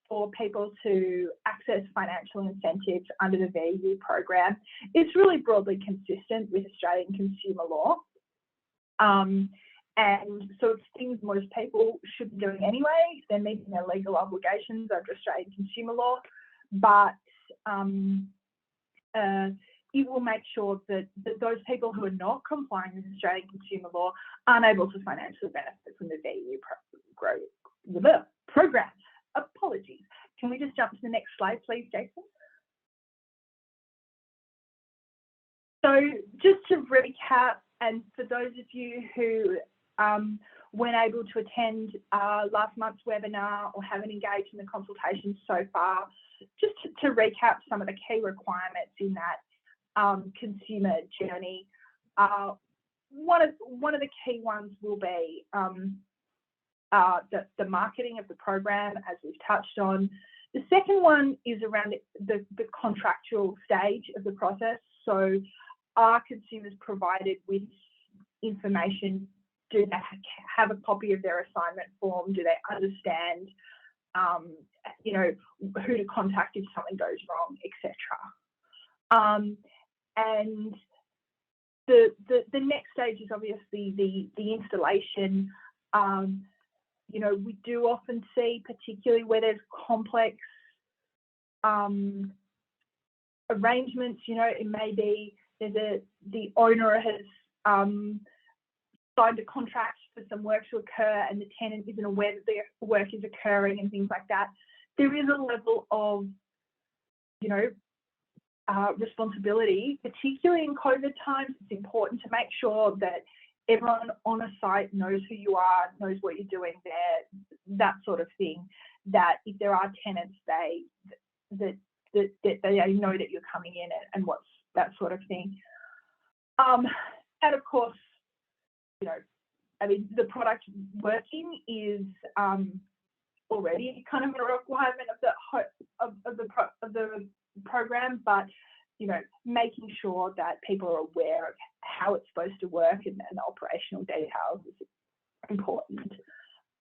for people to access financial incentives under the VU program. It's really broadly consistent with Australian consumer law. And so it's things most people should be doing anyway. They're meeting their legal obligations under Australian consumer law, but it will make sure that those people who are not complying with Australian consumer law aren't able to financially benefit from the VU program. Apologies. Can we just jump to the next slide, please, Jason? So just to recap, and for those of you who weren't able to attend last month's webinar or haven't engaged in the consultation so far, just to recap some of the key requirements in that consumer journey. One of the key ones will be the marketing of the program, as we've touched on. The second one is around the contractual stage of the process. So are consumers provided with information? Do they have a copy of their assignment form? Do they understand, who to contact if something goes wrong, etc. And the next stage is obviously the installation. We do often see, particularly where there's complex arrangements, it may be the owner has signed a contract for some work to occur and the tenant isn't aware that the work is occurring and things like that. There is a level of, responsibility, particularly in COVID times. It's important to make sure that everyone on a site knows who you are, knows what you're doing there, that sort of thing, that if there are tenants, they know that you're coming in and what's that sort of thing. And of course, the product working is already kind of a requirement of the program, but making sure that people are aware of how it's supposed to work and the operational details is important.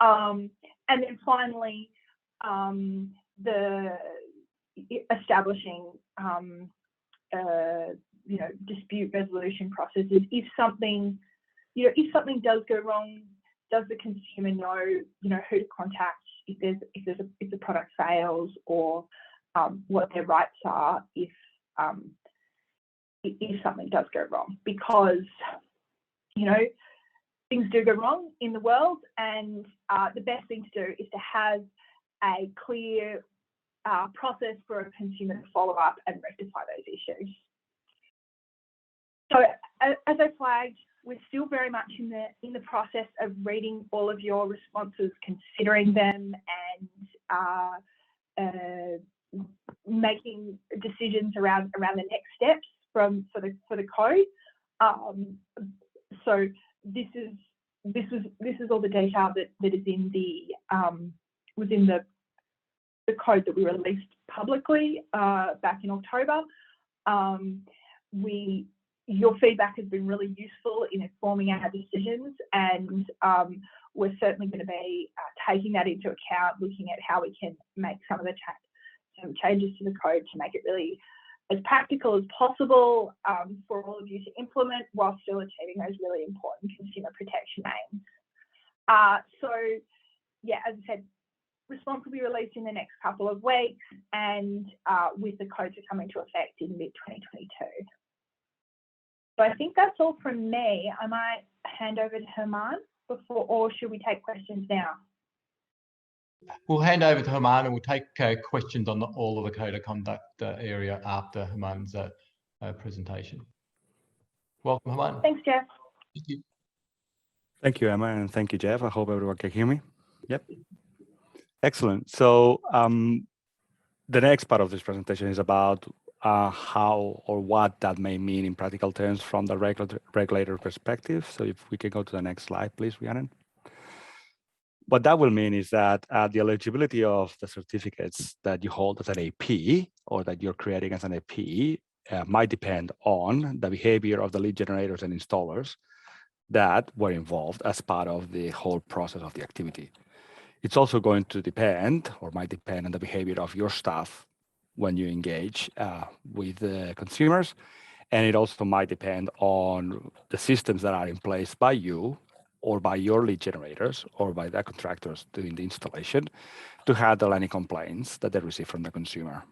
And then finally, the establishing dispute resolution processes. If something does go wrong, does the consumer know who to contact if the product fails, or what their rights are if if something does go wrong, because, you know, things do go wrong in the world, and the best thing to do is to have a clear process for a consumer to follow up and rectify those issues. So as I flagged, we're still very much in the process of reading all of your responses, considering them, and making decisions around the next steps for the code. So this is all the detail that is in within the code that we released publicly back in October. Your feedback has been really useful in informing our decisions, and we're certainly going to be taking that into account, looking at how we can make some changes to the code to make it really as practical as possible for all of you to implement, while still achieving those really important consumer protection aims. So yeah, as I said, response will be released in the next couple of weeks, and with the code to come into effect in mid-2022. So I think that's all from me. I might hand over to Herman before, or should we take questions now? We'll hand over to Herman, and we'll take questions on all of the code of conduct area after Herman's presentation. Welcome, Herman. Thanks, Jeff. Thank you. Thank you, Emma, and thank you, Jeff. I hope everyone can hear me. Yep. Excellent. So the next part of this presentation is about how or what that may mean in practical terms from the regulator perspective. So if we can go to the next slide, please, Rhiannon. What that will mean is that the eligibility of the certificates that you hold as an AP or that you're creating as an AP might depend on the behavior of the lead generators and installers that were involved as part of the whole process of the activity. It's also going to depend, or might depend, on the behavior of your staff when you engage with the consumers. And it also might depend on the systems that are in place by you or by your lead generators or by the contractors doing the installation to handle any complaints that they receive from the consumer.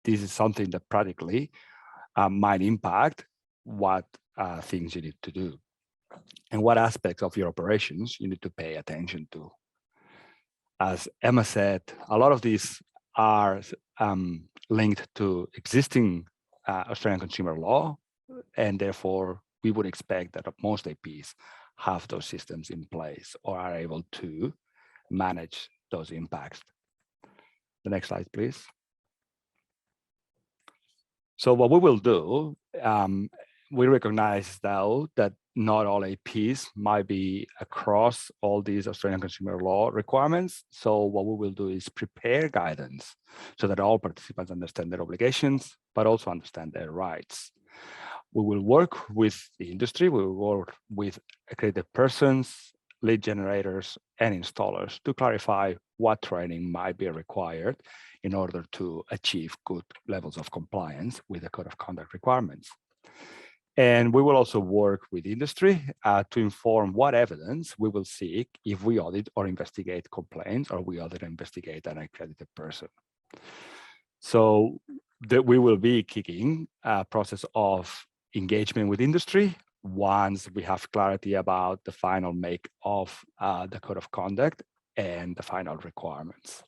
This is something that practically might impact what things you need to do and what aspects of your operations you need to pay attention to. As Emma said, a lot of these are linked to existing Australian consumer law, and therefore we would expect that most APs have those systems in place or are able to manage those impacts. The next slide, please. So what we will do, we recognize though that not all APs might be across all these Australian consumer law requirements. So what we will do is prepare guidance so that all participants understand their obligations, but also understand their rights. We will work with the industry, we will work with accredited persons, lead generators, and installers to clarify what training might be required in order to achieve good levels of compliance with the code of conduct requirements. And we will also work with industry to inform what evidence we will seek if we audit or investigate complaints or we audit or investigate an accredited person. So that we will be kicking a process of engagement with industry once we have clarity about the final make of the code of conduct and the final requirements.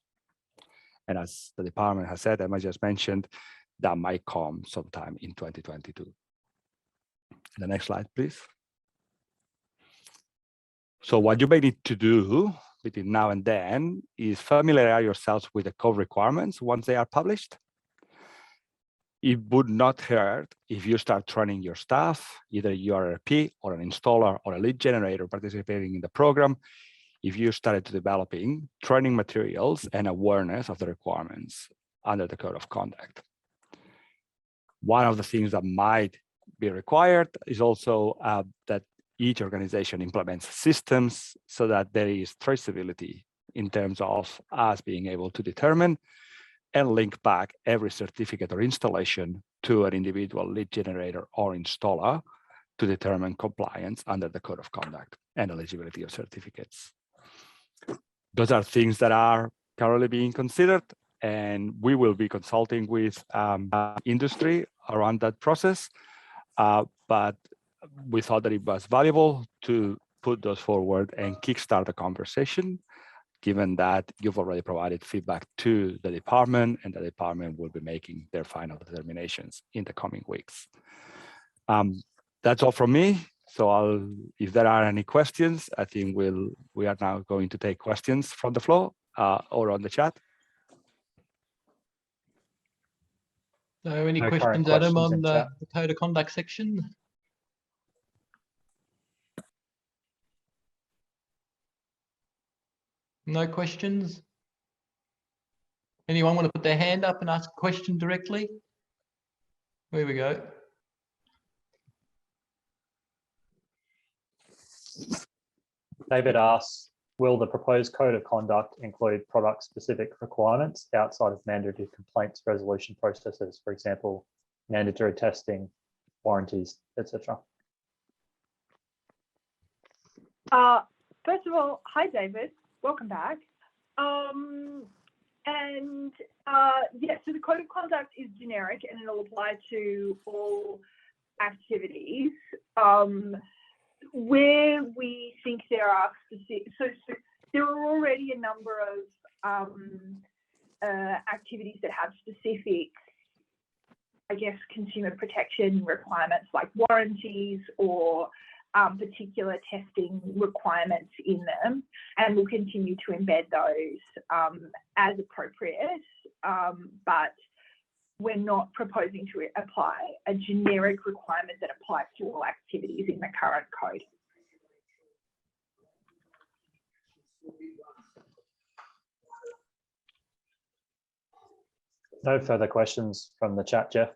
And as the department has said, Emma just mentioned, that might come sometime in 2022. The next slide, please. So what you may need to do between now and then is familiarize yourselves with the code requirements once they are published. It would not hurt if you start training your staff, either you are an RP or an installer or a lead generator participating in the program, if you started developing training materials and awareness of the requirements under the code of conduct. One of the things that might be required is also that each organization implements systems so that there is traceability in terms of us being able to determine and link back every certificate or installation to an individual lead generator or installer to determine compliance under the code of conduct and eligibility of certificates. Those are things that are currently being considered. and we will be consulting with industry around that process. But we thought that it was valuable to put those forward and kickstart the conversation, given that you've already provided feedback to the department, and the department will be making their final determinations in the coming weeks. That's all from me. So if there are any questions, I think we are now going to take questions from the floor or on the chat. So any No questions, current Adam, questions on in the chat. code of conduct section? No questions? Anyone want to put their hand up and ask a question directly? There we go. David asks, will the proposed code of conduct include product-specific requirements outside of mandatory complaints resolution processes, for example, mandatory testing, warranties, etc.? First of all, hi David, welcome back. Yes, so the code of conduct is generic and it'll apply to all activities. Where we think there are specific, so there are already a number of activities that have specific, I guess, consumer protection requirements like warranties or particular testing requirements in them, and we'll continue to embed those as appropriate, but we're not proposing to apply a generic requirement that applies to all activities in the current code. No further questions from the chat, Jeff.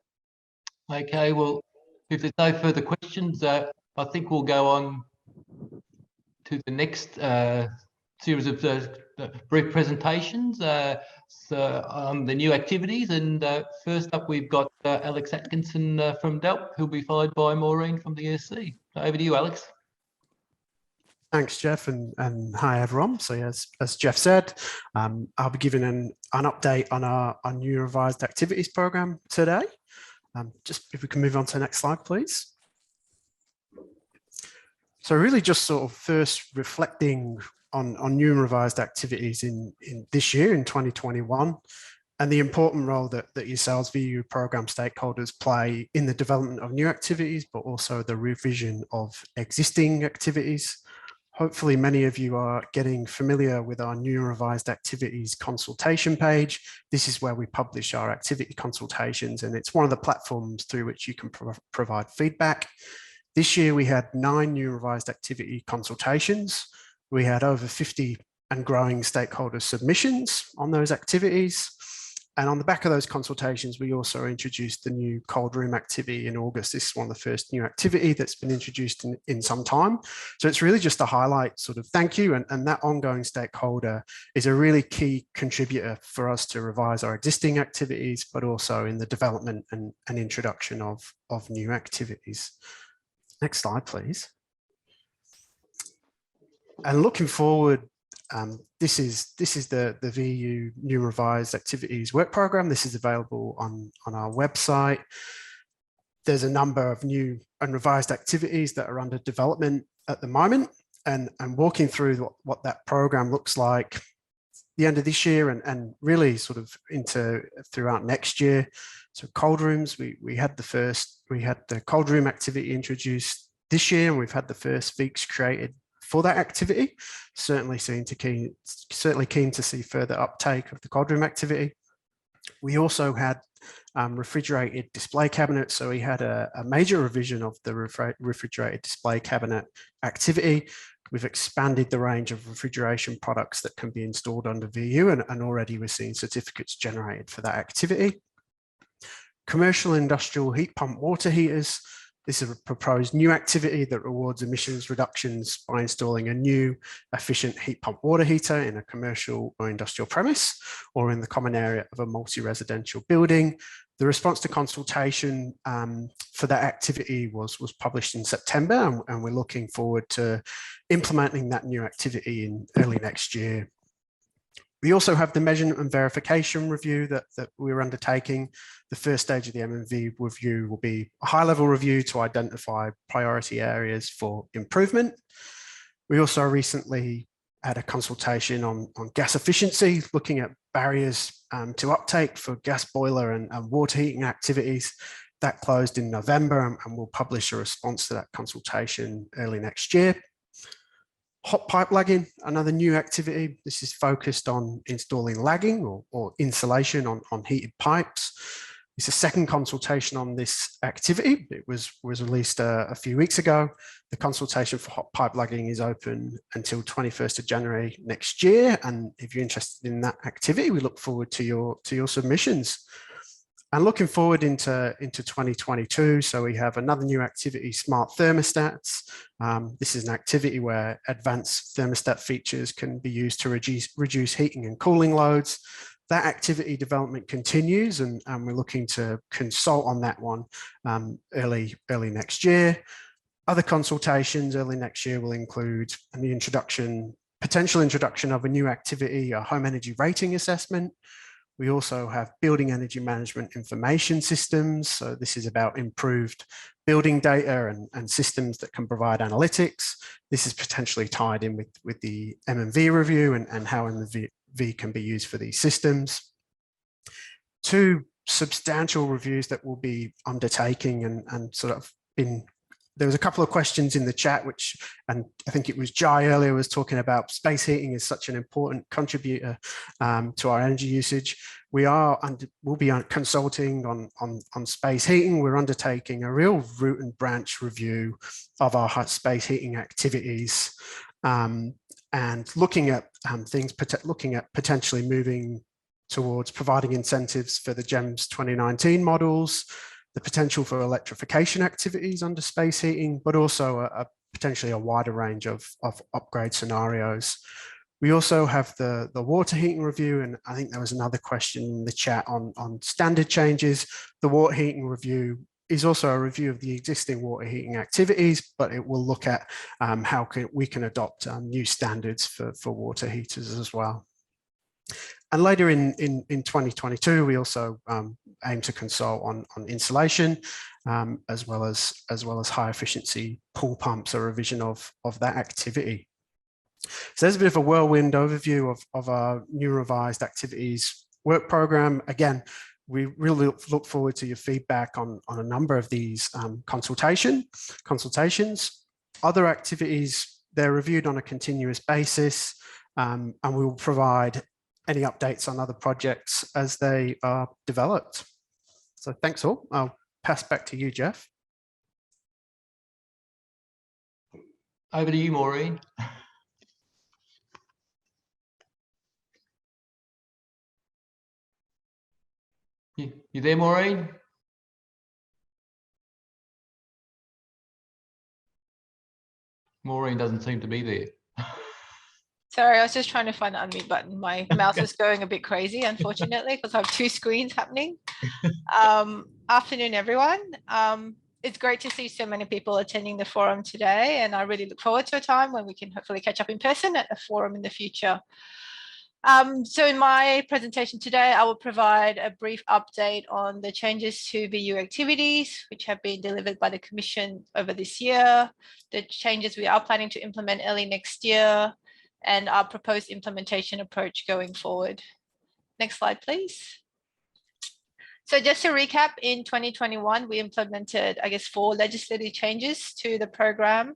Okay, well, if there's no further questions, I think we'll go on to the next series of brief presentations on the new activities. And first up, we've got Alex Atkinson from DELP, who'll be followed by Maureen from the ESC. Over to you, Alex. Thanks, Jeff, and hi, everyone. So yes, as Jeff said, I'll be giving an update on our new revised activities program today. Just if we can move on to the next slide, please. So really just sort of first reflecting on new and revised activities in this year, in 2021, and the important role that yourselves, VU program stakeholders, play in the development of new activities, but also the revision of existing activities. Hopefully many of you are getting familiar with our new and revised activities consultation page. This is where we publish our activity consultations, and it's one of the platforms through which you can provide feedback. This year we had 9 new revised activity consultations. We had over 50 and growing stakeholder submissions on those activities. And on the back of those consultations, we also introduced the new cold room activity in August. This is one of the first new activity that's been introduced in some time. So it's really just a highlight sort of thank you. And that ongoing stakeholder is a really key contributor for us to revise our existing activities, but also in the development and introduction of new activities. Next slide, please. And looking forward, this is the VU New Revised Activities Work Program. This is available on our website. There's a number of new and revised activities that are under development at the moment, and walking through what that program looks like the end of this year and really sort of throughout next year. So cold rooms, we had the cold room activity introduced this year, and we've had the first Veeks created for that activity. Certainly keen to see further uptake of the cold room activity. We also had refrigerated display cabinets. So we had a major revision of the refrigerated display cabinet activity. We've expanded the range of refrigeration products that can be installed under VU, and already we're seeing certificates generated for that activity. Commercial industrial heat pump water heaters. This is a proposed new activity that rewards emissions reductions by installing a new efficient heat pump water heater in a commercial or industrial premise or in the common area of a multi-residential building. The response to consultation for that activity was published in September, and we're looking forward to implementing that new activity in early next year. We also have the measurement and verification review that we're undertaking. The first stage of the M&V review will be a high-level review to identify priority areas for improvement. We also recently had a consultation on gas efficiency, looking at barriers to uptake for gas boiler and water heating activities. That closed in November, and we'll publish a response to that consultation early next year. Hot pipe lagging, another new activity. This is focused on installing lagging or insulation on heated pipes. It's a second consultation on this activity. It was released a few weeks ago. The consultation for hot pipe lagging is open until 21st of January next year. And if you're interested in that activity, we look forward to your submissions. And looking forward into 2022, so we have another new activity, smart thermostats. This is an activity where advanced thermostat features can be used to reduce heating and cooling loads. That activity development continues, and we're looking to consult on that one early next year. Other consultations early next year will include the potential introduction of a new activity, a home energy rating assessment. We also have building energy management information systems. So this is about improved building data and systems that can provide analytics. This is potentially tied in with the M&V review and how M&V can be used for these systems. Two substantial reviews that we'll be undertaking and sort of there was a couple of questions in the chat, and I think it was Jai earlier was talking about space heating is such an important contributor to our energy usage. We'll be consulting on space heating. We're undertaking a real root and branch review of our space heating activities and looking at looking at potentially moving towards providing incentives for the GEMS 2019 models, the potential for electrification activities under space heating, but also potentially a wider range of upgrade scenarios. We also have the water heating review, and I think there was another question in the chat on standard changes. The water heating review is also a review of the existing water heating activities, but it will look at how we can adopt new standards for water heaters as well. And later in 2022, we also aim to consult on insulation, as well as high efficiency pool pumps, a revision of that activity. So there's a bit of a whirlwind overview of our new revised activities work program. Again, we really look forward to your feedback on a number of these consultations. Other activities, they're reviewed on a continuous basis, and we will provide any updates on other projects as they are developed. So thanks all. I'll pass back to you, Jeff. Over to you, Maureen. You there, Maureen? Maureen doesn't seem to be there. Sorry, I was just trying to find the unmute button. My mouse is going a bit crazy, unfortunately, because I have two screens happening. Afternoon, everyone. It's great to see so many people attending the forum today, and I really look forward to a time when we can hopefully catch up in person at a forum in the future. So in my presentation today, I will provide a brief update on the changes to VU activities, which have been delivered by the Commission over this year, the changes we are planning to implement early next year, and our proposed implementation approach going forward. Next slide, please. So just to recap, in 2021, we implemented, 4 legislative changes to the program.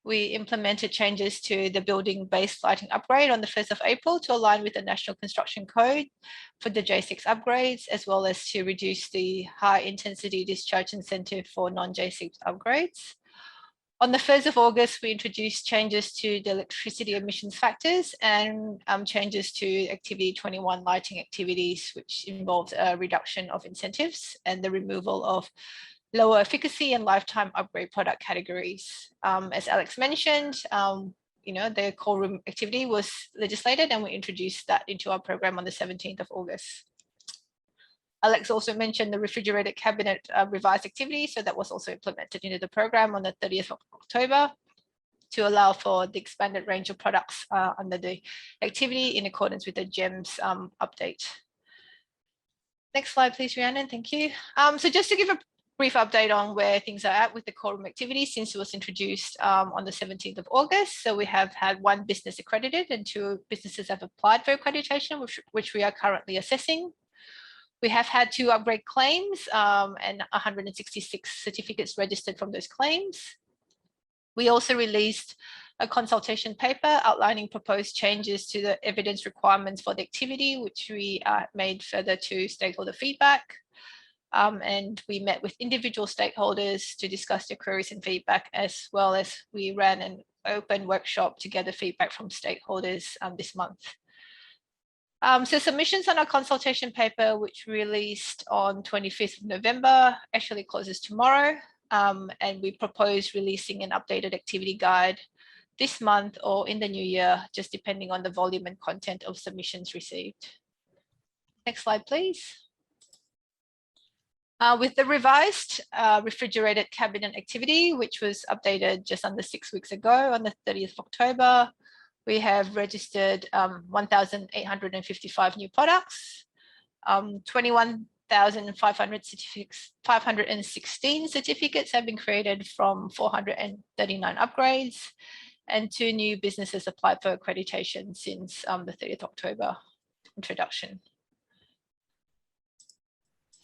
We implemented changes to the building-based lighting upgrade on the 1st of April to align with the National Construction Code for the J6 upgrades, as well as to reduce the high intensity discharge incentive for non-J6 upgrades. On the 1st of August, we introduced changes to the electricity emissions factors and changes to activity 21 lighting activities, which involved a reduction of incentives and the removal of lower efficacy and lifetime upgrade product categories. As Alex mentioned, the core room activity was legislated, and we introduced that into our program on the 17th of August. Alex also mentioned the refrigerated cabinet revised activity, so that was also implemented into the program on the 30th of October. to allow for the expanded range of products under the activity in accordance with the GEMS update. Next slide, please, Rhiannon. Thank you. So just to give a brief update on where things are at with the core room activity since it was introduced on the 17th of August. So we have had 1 business accredited and 2 businesses have applied for accreditation, which we are currently assessing. We have had 2 upgrade claims and 166 certificates registered from those claims. We also released a consultation paper outlining proposed changes to the evidence requirements for the activity, which we made further to stakeholder feedback. And we met with individual stakeholders to discuss their queries and feedback, as well as we ran an open workshop to gather feedback from stakeholders this month. So submissions on our consultation paper, which released on 25th of November, actually closes tomorrow. And we propose releasing an updated activity guide this month or in the new year, just depending on the volume and content of submissions received. Next slide, please. With the revised refrigerated cabinet activity, which was updated just under 6 weeks ago on the 30th of October, we have registered 1,855 new products, 21,516 certificates have been created from 439 upgrades, and 2 new businesses applied for accreditation since the 30th October introduction.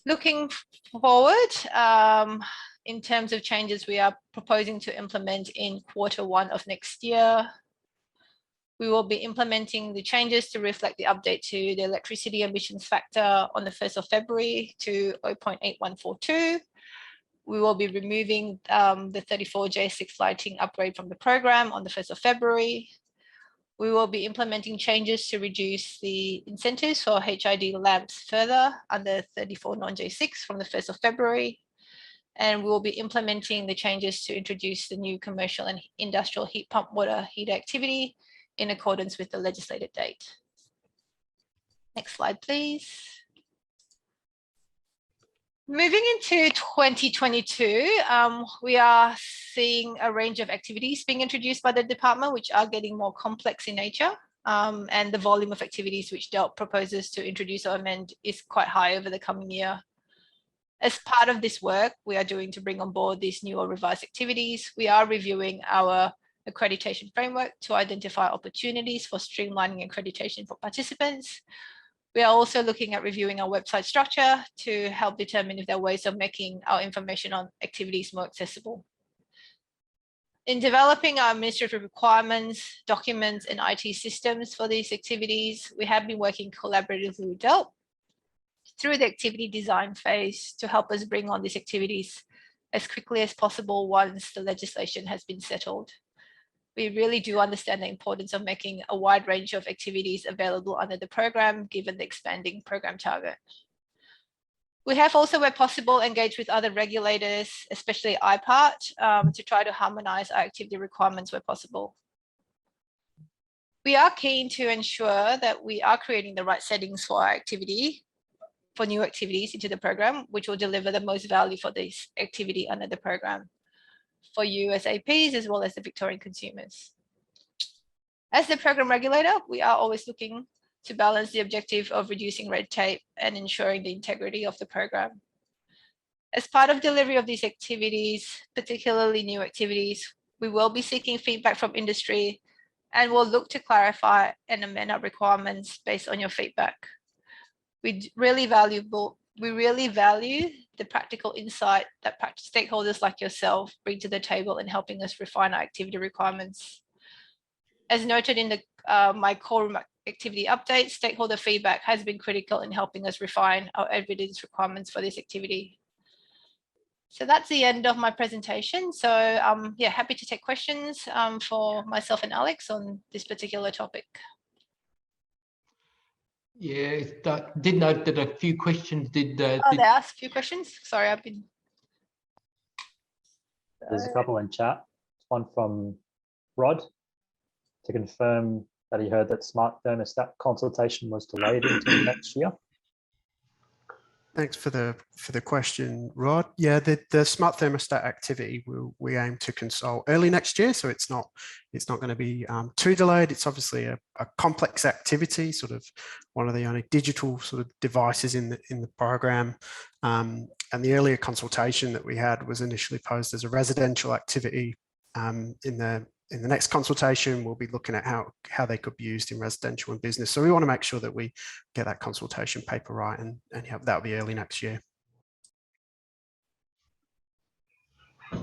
Looking forward, in terms of changes we are proposing to implement in Q1 of next year, we will be implementing the changes to reflect the update to the electricity emissions factor on the 1st of February to 0.8142. We will be removing the 34J6 lighting upgrade from the program on the 1st of February. We will be implementing changes to reduce the incentives for HID lamps further under 34 non-J6 from the 1st of February. And we will be implementing the changes to introduce the new commercial and industrial heat pump water heater activity in accordance with the legislated date. Next slide, please. Moving into 2022, we are seeing a range of activities being introduced by the department, which are getting more complex in nature. And the volume of activities which DELP proposes to introduce or amend is quite high over the coming year. As part of this work we are doing to bring on board these new or revised activities, we are reviewing our accreditation framework to identify opportunities for streamlining accreditation for participants. We are also looking at reviewing our website structure to help determine if there are ways of making our information on activities more accessible. In developing our administrative requirements, documents, and IT systems for these activities, we have been working collaboratively with DELP through the activity design phase to help us bring on these activities as quickly as possible once the legislation has been settled. We really do understand the importance of making a wide range of activities available under the program, given the expanding program target. We have also, where possible, engaged with other regulators, especially IPART, to try to harmonise our activity requirements where possible. We are keen to ensure that we are creating the right settings for our activity, for new activities into the program, which will deliver the most value for this activity under the program, for you as APs as well as the Victorian consumers. As the program regulator, we are always looking to balance the objective of reducing red tape and ensuring the integrity of the program. As part of delivery of these activities, particularly new activities, we will be seeking feedback from industry and will look to clarify and amend our requirements based on your feedback. We really value the practical insight that stakeholders like yourself bring to the table in helping us refine our activity requirements. As noted in my core activity update, stakeholder feedback has been critical in helping us refine our evidence requirements for this activity. So that's the end of my presentation. So yeah, happy to take questions for myself and Alex on this particular topic. Yeah, did note that a few questions did. They asked a few questions. Sorry, I've been. There's a couple in chat. One from Rod to confirm that he heard that smart thermostat consultation was delayed until next year. Thanks for the question, Rod. Yeah, the smart thermostat activity we aim to consult early next year, so it's not going to be too delayed. It's obviously a complex activity, sort of one of the only digital sort of devices in the program. And the earlier consultation that we had was initially posed as a residential activity. In the next consultation, we'll be looking at how they could be used in residential and business. So we want to make sure that we get that consultation paper right, and that'll be early next year.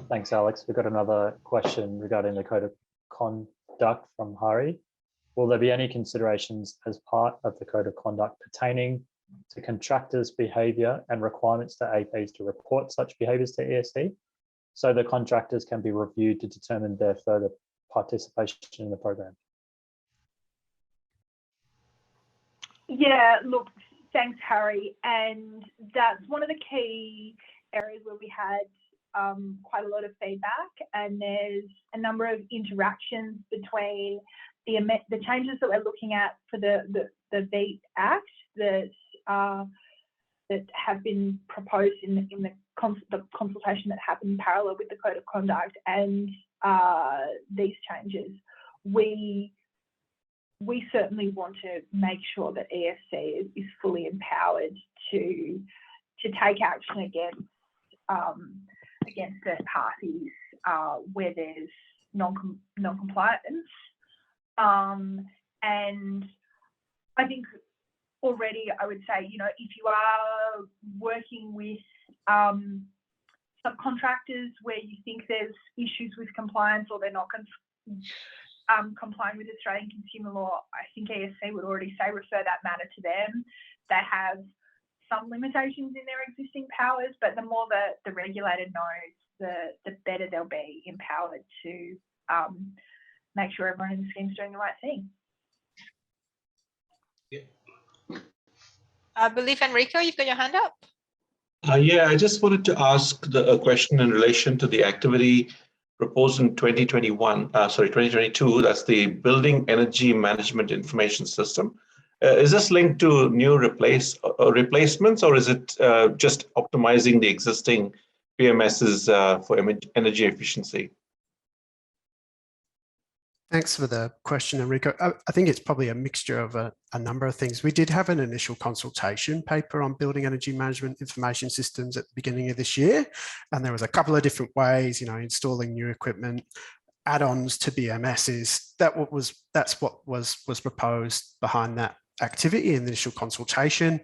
Thanks, Alex. We've got another question regarding the code of conduct from Hari. Will there be any considerations as part of the code of conduct pertaining to contractors' behaviour and requirements to APs to report such behaviours to ESC, so the contractors can be reviewed to determine their further participation in the program? Yeah, look, thanks, Harry. And that's one of the key areas where we had quite a lot of feedback, and there's a number of interactions between the changes that we're looking at for the VEET Act that have been proposed in the consultation that happened in parallel with the Code of Conduct, and these changes. We certainly want to make sure that ESC is fully empowered to take action against third parties where there's non-compliance. And I think already I would say, you know, if you are working with subcontractors where you think there's issues with compliance or they're not complying with Australian consumer law, I think ESC would already say refer that matter to them. They have some limitations in their existing powers, but the more that the regulator knows, the better they'll be empowered to make sure everyone in the scheme is doing the right thing. I believe Enrico, you've got your hand up. Yeah, I just wanted to ask a question in relation to the activity proposed in 2022. That's the Building Energy Management Information System. Is this linked to new replacements, or is it just optimizing the existing PMSs for energy efficiency? Thanks for the question, Enrico. I think it's probably a mixture of a number of things. We did have an initial consultation paper on building energy management information systems at the beginning of this year, and there was a couple of different ways, you know, installing new equipment, add-ons to BMSs. That's what was proposed behind that activity in the initial consultation.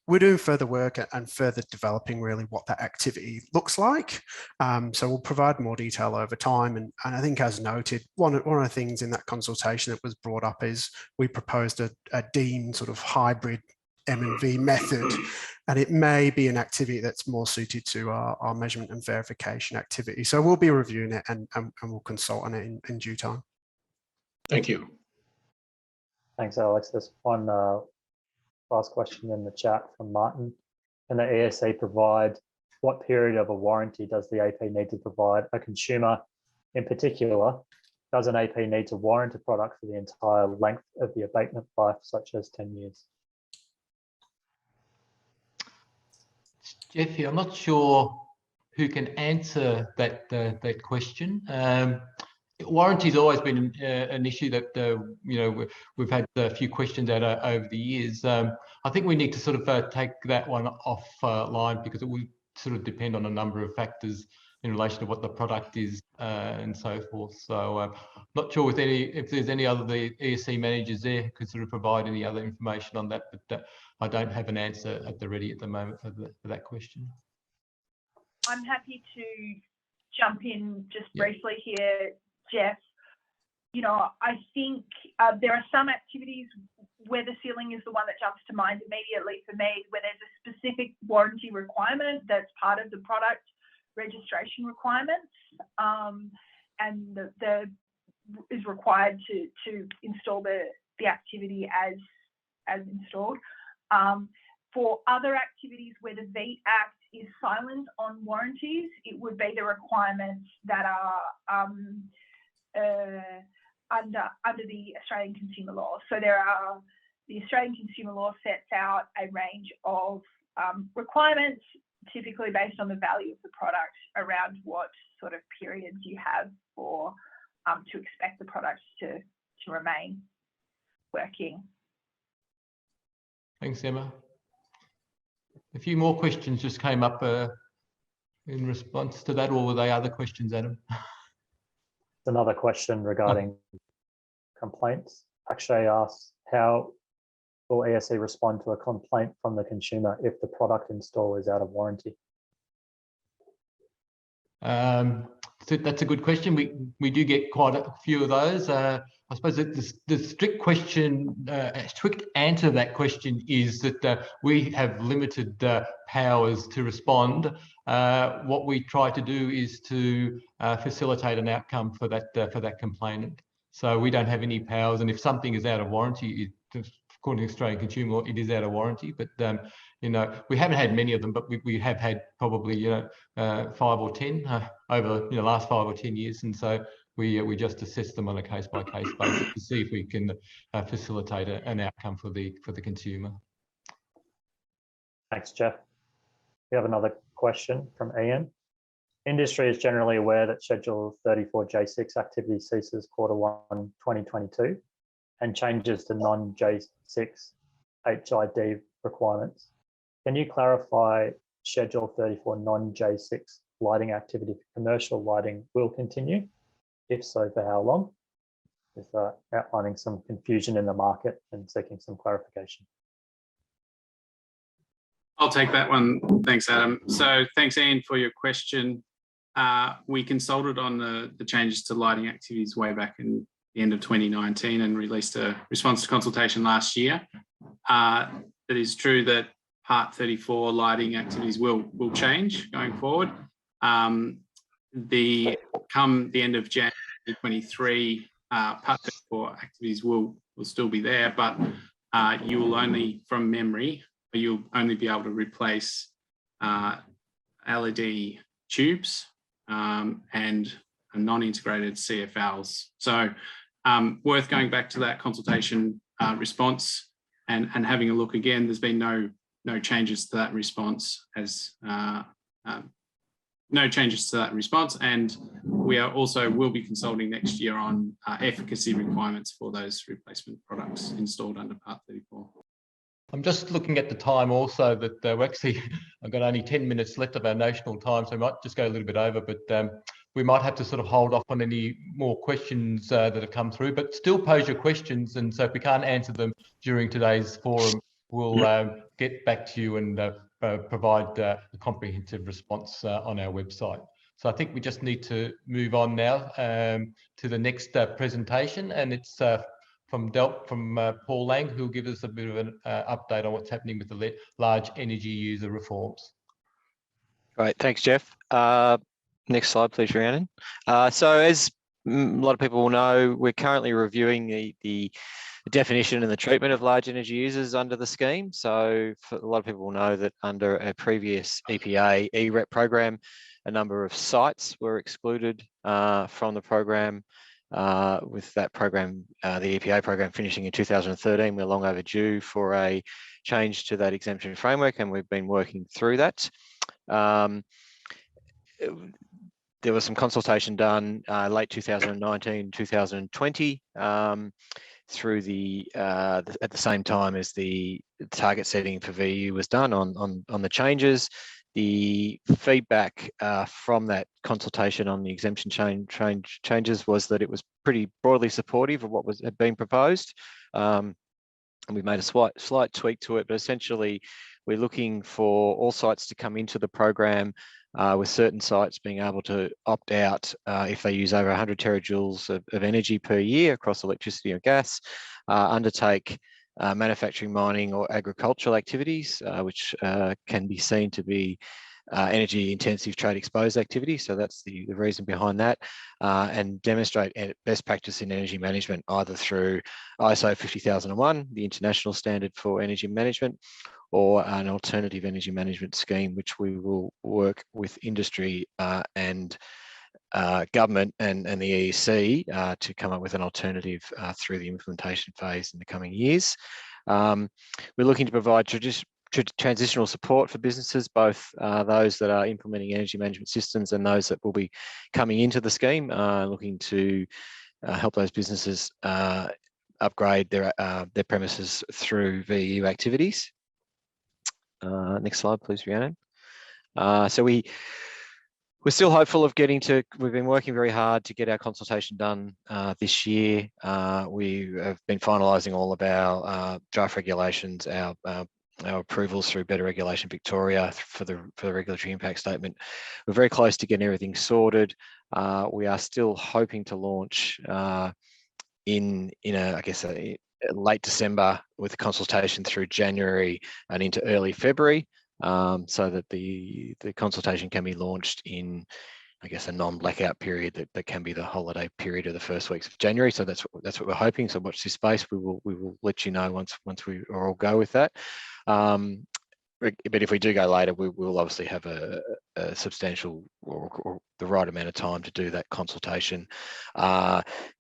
We're doing further work and further developing really what that activity looks like. So we'll provide more detail over time. And I think, as noted, one of the things in that consultation that was brought up is we proposed a deemed sort of hybrid M&V method, and it may be an activity that's more suited to our measurement and verification activity. So we'll be reviewing it and we'll consult on it in due time. Thank you. Thanks, Alex. There's one last question in the chat from Martin. Can the ESA provide, what period of a warranty does the AP need to provide a consumer? In particular, does an AP need to warrant a product for the entire length of the abatement life, such as 10 years? Jeffy, I'm not sure who can answer that question. Warranty's always been an issue that we've had a few questions out over the years. I think we need to sort of take that one offline because it will sort of depend on a number of factors in relation to what the product is and so forth. So not sure if there's any other ESC managers there who could sort of provide any other information on that, but I don't have an answer at the ready at the moment for that question. I'm happy to jump in just briefly here, Jeff. You know, I think there are some activities where the ceiling is the one that jumps to mind immediately for me, where there's a specific warranty requirement that's part of the product registration requirements, and is required to install the activity as installed. For other activities where the VEET Act is silent on warranties, it would be the requirements that are under the Australian consumer law. So the Australian consumer law sets out a range of requirements, typically based on the value of the product, around what sort of periods you have for to expect the product to remain working. Thanks, Emma. A few more questions just came up in response to that, or were they other questions, Adam? Another question regarding complaints. Akshay asks, how will ESE respond to a complaint from the consumer if the product install is out of warranty? So that's a good question. We do get quite a few of those. I suppose that the strict answer to that question is that we have limited powers to respond. What we try to do is to facilitate an outcome for that complainant. So we don't have any powers, and if something is out of warranty, according to Australian consumer law, it is out of warranty. But you know, we haven't had many of them, but we have had probably 5 or 10 over the last 5 or 10 years, and so we just assess them on a case-by-case basis to see if we can facilitate an outcome for the consumer. Thanks, Jeff. We have another question from Ian. Industry is generally aware that Schedule 34J6 activity ceases Q1 2022 and changes to non-J6 HID requirements. Can you clarify Schedule 34 non-J6 lighting activity for commercial lighting will continue? If so, for how long? With outlining some confusion in the market and seeking some clarification. I'll take that one. Thanks, Adam. So thanks, Ian, for your question. We consulted on the changes to lighting activities way back in the end of 2019 and released a response to consultation last year. It is true that Part 34 lighting activities will change going forward. Come the end of January 2023, Part 34 activities will still be there, but you will only, from memory, you'll only be able to replace LED tubes and non-integrated CFLs. So worth going back to that consultation response and having a look again. There's been no changes to that response and we will be consulting next year on efficacy requirements for those replacement products installed under Part 34. I'm just looking at the time also that I've got only 10 minutes left of our national time, so I might just go a little bit over, but we might have to sort of hold off on any more questions that have come through, but still pose your questions. And so if we can't answer them during today's forum, we'll get back to you and provide a comprehensive response on our website. So I think we just need to move on now to the next presentation, and it's from Paul Lang, who'll give us a bit of an update on what's happening with the large energy user reforms. Great, thanks, Jeff. Next slide, please, Rhiannon. So as a lot of people will know, we're currently reviewing the definition and the treatment of large energy users under the scheme. So a lot of people will know that under a previous EPA EREP program, a number of sites were excluded from the program. With that program, the EPA program finishing in 2013, we're long overdue for a change to that exemption framework, and we've been working through that. There was some consultation done late 2019, 2020 through at the same time as the target setting for VU was done on the changes. The feedback from that consultation on the exemption changes was that it was pretty broadly supportive of what had been proposed. And we've made a slight tweak to it, but essentially we're looking for all sites to come into the program with certain sites being able to opt out if they use over 100 terajoules of energy per year across electricity or gas, undertake manufacturing, mining or agricultural activities, which can be seen to be energy intensive trade exposed activities. So that's the reason behind that, and demonstrate best practice in energy management, either through ISO 50001, the international standard for energy management, or an alternative energy management scheme, which we will work with industry and government and the EEC to come up with an alternative through the implementation phase in the coming years. We're looking to provide transitional support for businesses, both those that are implementing energy management systems and those that will be coming into the scheme, looking to help those businesses upgrade their premises through VU activities. Next slide, please, Rhiannon. So we're still hopeful of getting to, we've been working very hard to get our consultation done this year. We have been finalising all of our draft regulations, our approvals through Better Regulation Victoria for the regulatory impact statement. We're very close to getting everything sorted. We are still hoping to launch in I guess late December with the consultation through January and into early February, so that the consultation can be launched in, I guess, a non-blackout period that can be the holiday period of the first weeks of January. So that's what we're hoping. So watch this space. We will let you know once we all go with that. But if we do go later, we will obviously have a substantial or the right amount of time to do that consultation,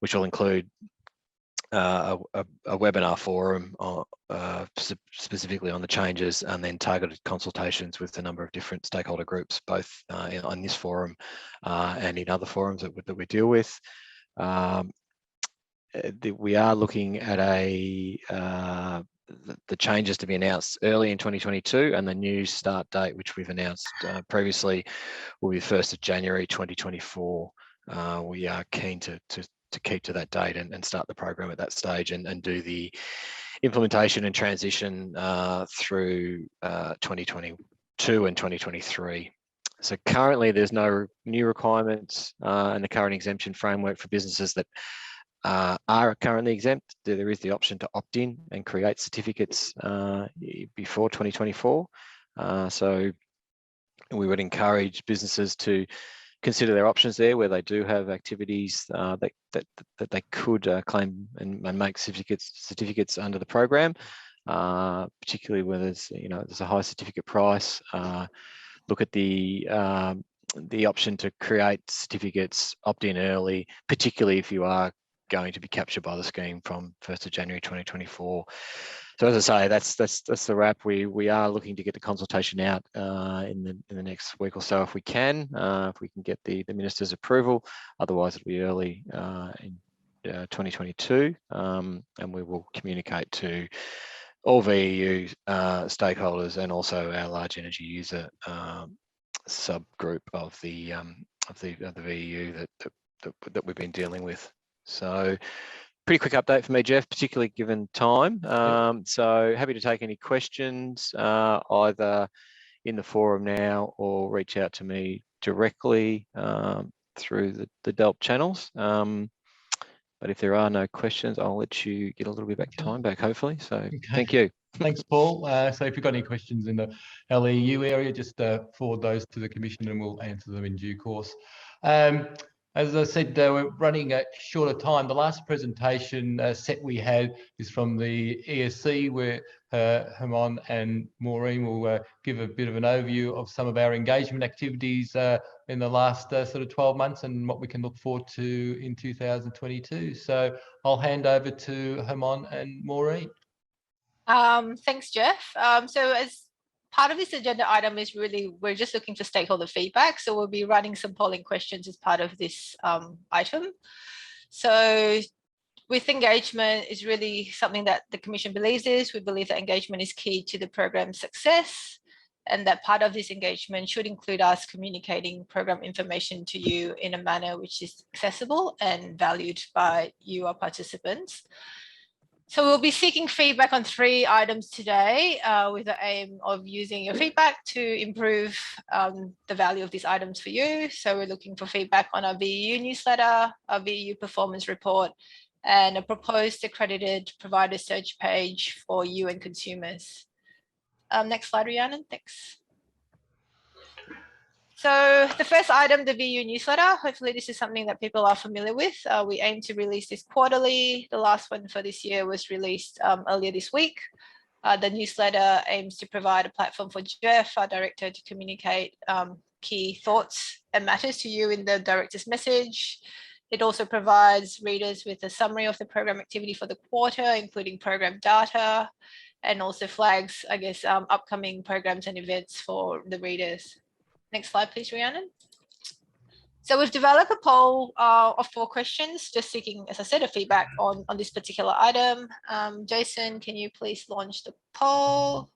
which will include a webinar forum specifically on the changes, and then targeted consultations with a number of different stakeholder groups, both on this forum and in other forums that we deal with. We are looking at the changes to be announced early in 2022, and the new start date, which we've announced previously, will be 1st of January 2024. We are keen to keep to that date and start the program at that stage and do the implementation and transition through 2022 and 2023. So currently there's no new requirements in the current exemption framework for businesses that are currently exempt. There is the option to opt in and create certificates before 2024. So we would encourage businesses to consider their options there, where they do have activities that they could claim and make certificates under the program, particularly where there's a high certificate price. Look at the option to create certificates, opt in early, particularly if you are going to be captured by the scheme from 1st of January 2024. So as I say, that's the wrap. We are looking to get the consultation out in the next week or so if we can get the minister's approval. Otherwise, it'll be early in 2022, and we will communicate to all VEU stakeholders and also our large energy user subgroup of the VEU that we've been dealing with. So pretty quick update for me, Jeff, particularly given time. So happy to take any questions either in the forum now or reach out to me directly through the DELP channels. But if there are no questions, I'll let you get a little bit time back, hopefully. So okay. Thank you. Thanks, Paul. So if you've got any questions in the LEU area, just forward those to the Commission and we'll answer them in due course. As I said, we're running a shorter time. The last presentation set we had is from the ESC, where Herman and Maureen will give a bit of an overview of some of our engagement activities in the last sort of 12 months and what we can look forward to in 2022. So I'll hand over to Herman and Maureen. Thanks, Jeff. So as part of this agenda item is really, we're just looking for stakeholder feedback. So we'll be running some polling questions as part of this item. So with engagement is really something that the Commission believes is. We believe that engagement is key to the program's success, and that part of this engagement should include us communicating program information to you in a manner which is accessible and valued by you, our participants. So we'll be seeking feedback on 3 items today with the aim of using your feedback to improve the value of these items for you. So we're looking for feedback on our VEU newsletter, our VEU performance report, and a proposed accredited provider search page for you and consumers. Next slide, Rhiannon, thanks. So the first item, the VEU newsletter, hopefully this is something that people are familiar with. We aim to release this quarterly. The last one for this year was released earlier this week. The newsletter aims to provide a platform for Jeff, our director, to communicate key thoughts and matters to you in the director's message. It also provides readers with a summary of the program activity for the quarter, including program data, and also flags, I guess, upcoming programs and events for the readers. Next slide, please, Rhiannon. So we've developed a poll of 4 questions, just seeking, as I said, a feedback on this particular item. Jason, can you please launch the poll?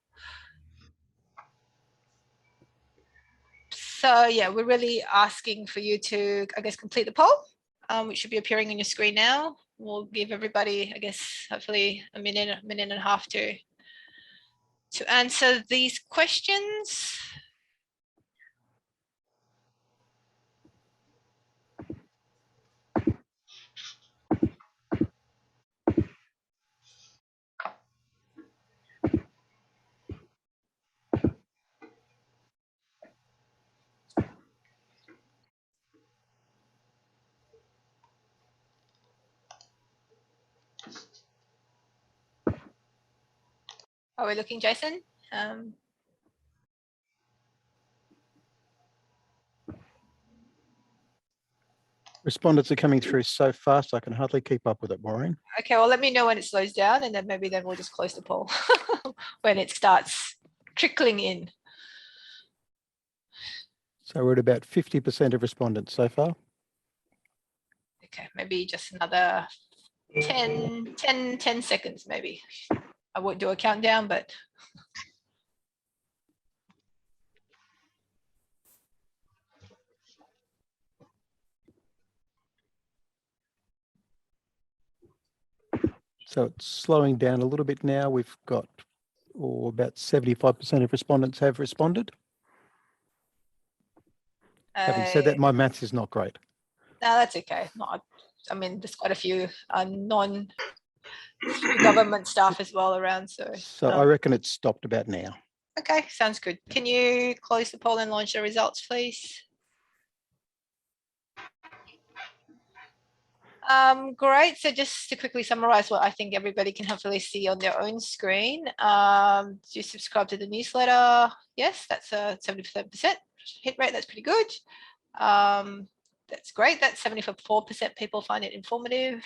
So yeah, we're really asking for you to, I guess, complete the poll, which should be appearing on your screen now. We'll give everybody, I guess, hopefully a minute and a half to answer these questions. Are we looking, Jason? Respondents are coming through so fast, I can hardly keep up with it, Maureen. Okay, well, let me know when it slows down, and then maybe we'll just close the poll when it starts trickling in. So we're at about 50% of respondents so far. Okay, maybe just another 10 seconds, maybe. I won't do a countdown, but So it's slowing down a little bit now. We've got about 75% of respondents have responded. Having said that, my maths is not great. No, that's okay. I mean, there's quite a few non-government staff as well around. So I reckon it's stopped about now. Okay, sounds good. Can you close the poll and launch the results, please? Great. So just to quickly summarize what I think everybody can hopefully see on their own screen. Do you subscribe to the newsletter? Yes, that's a 77% hit rate. That's pretty good. That's great. That's 74% people find it informative.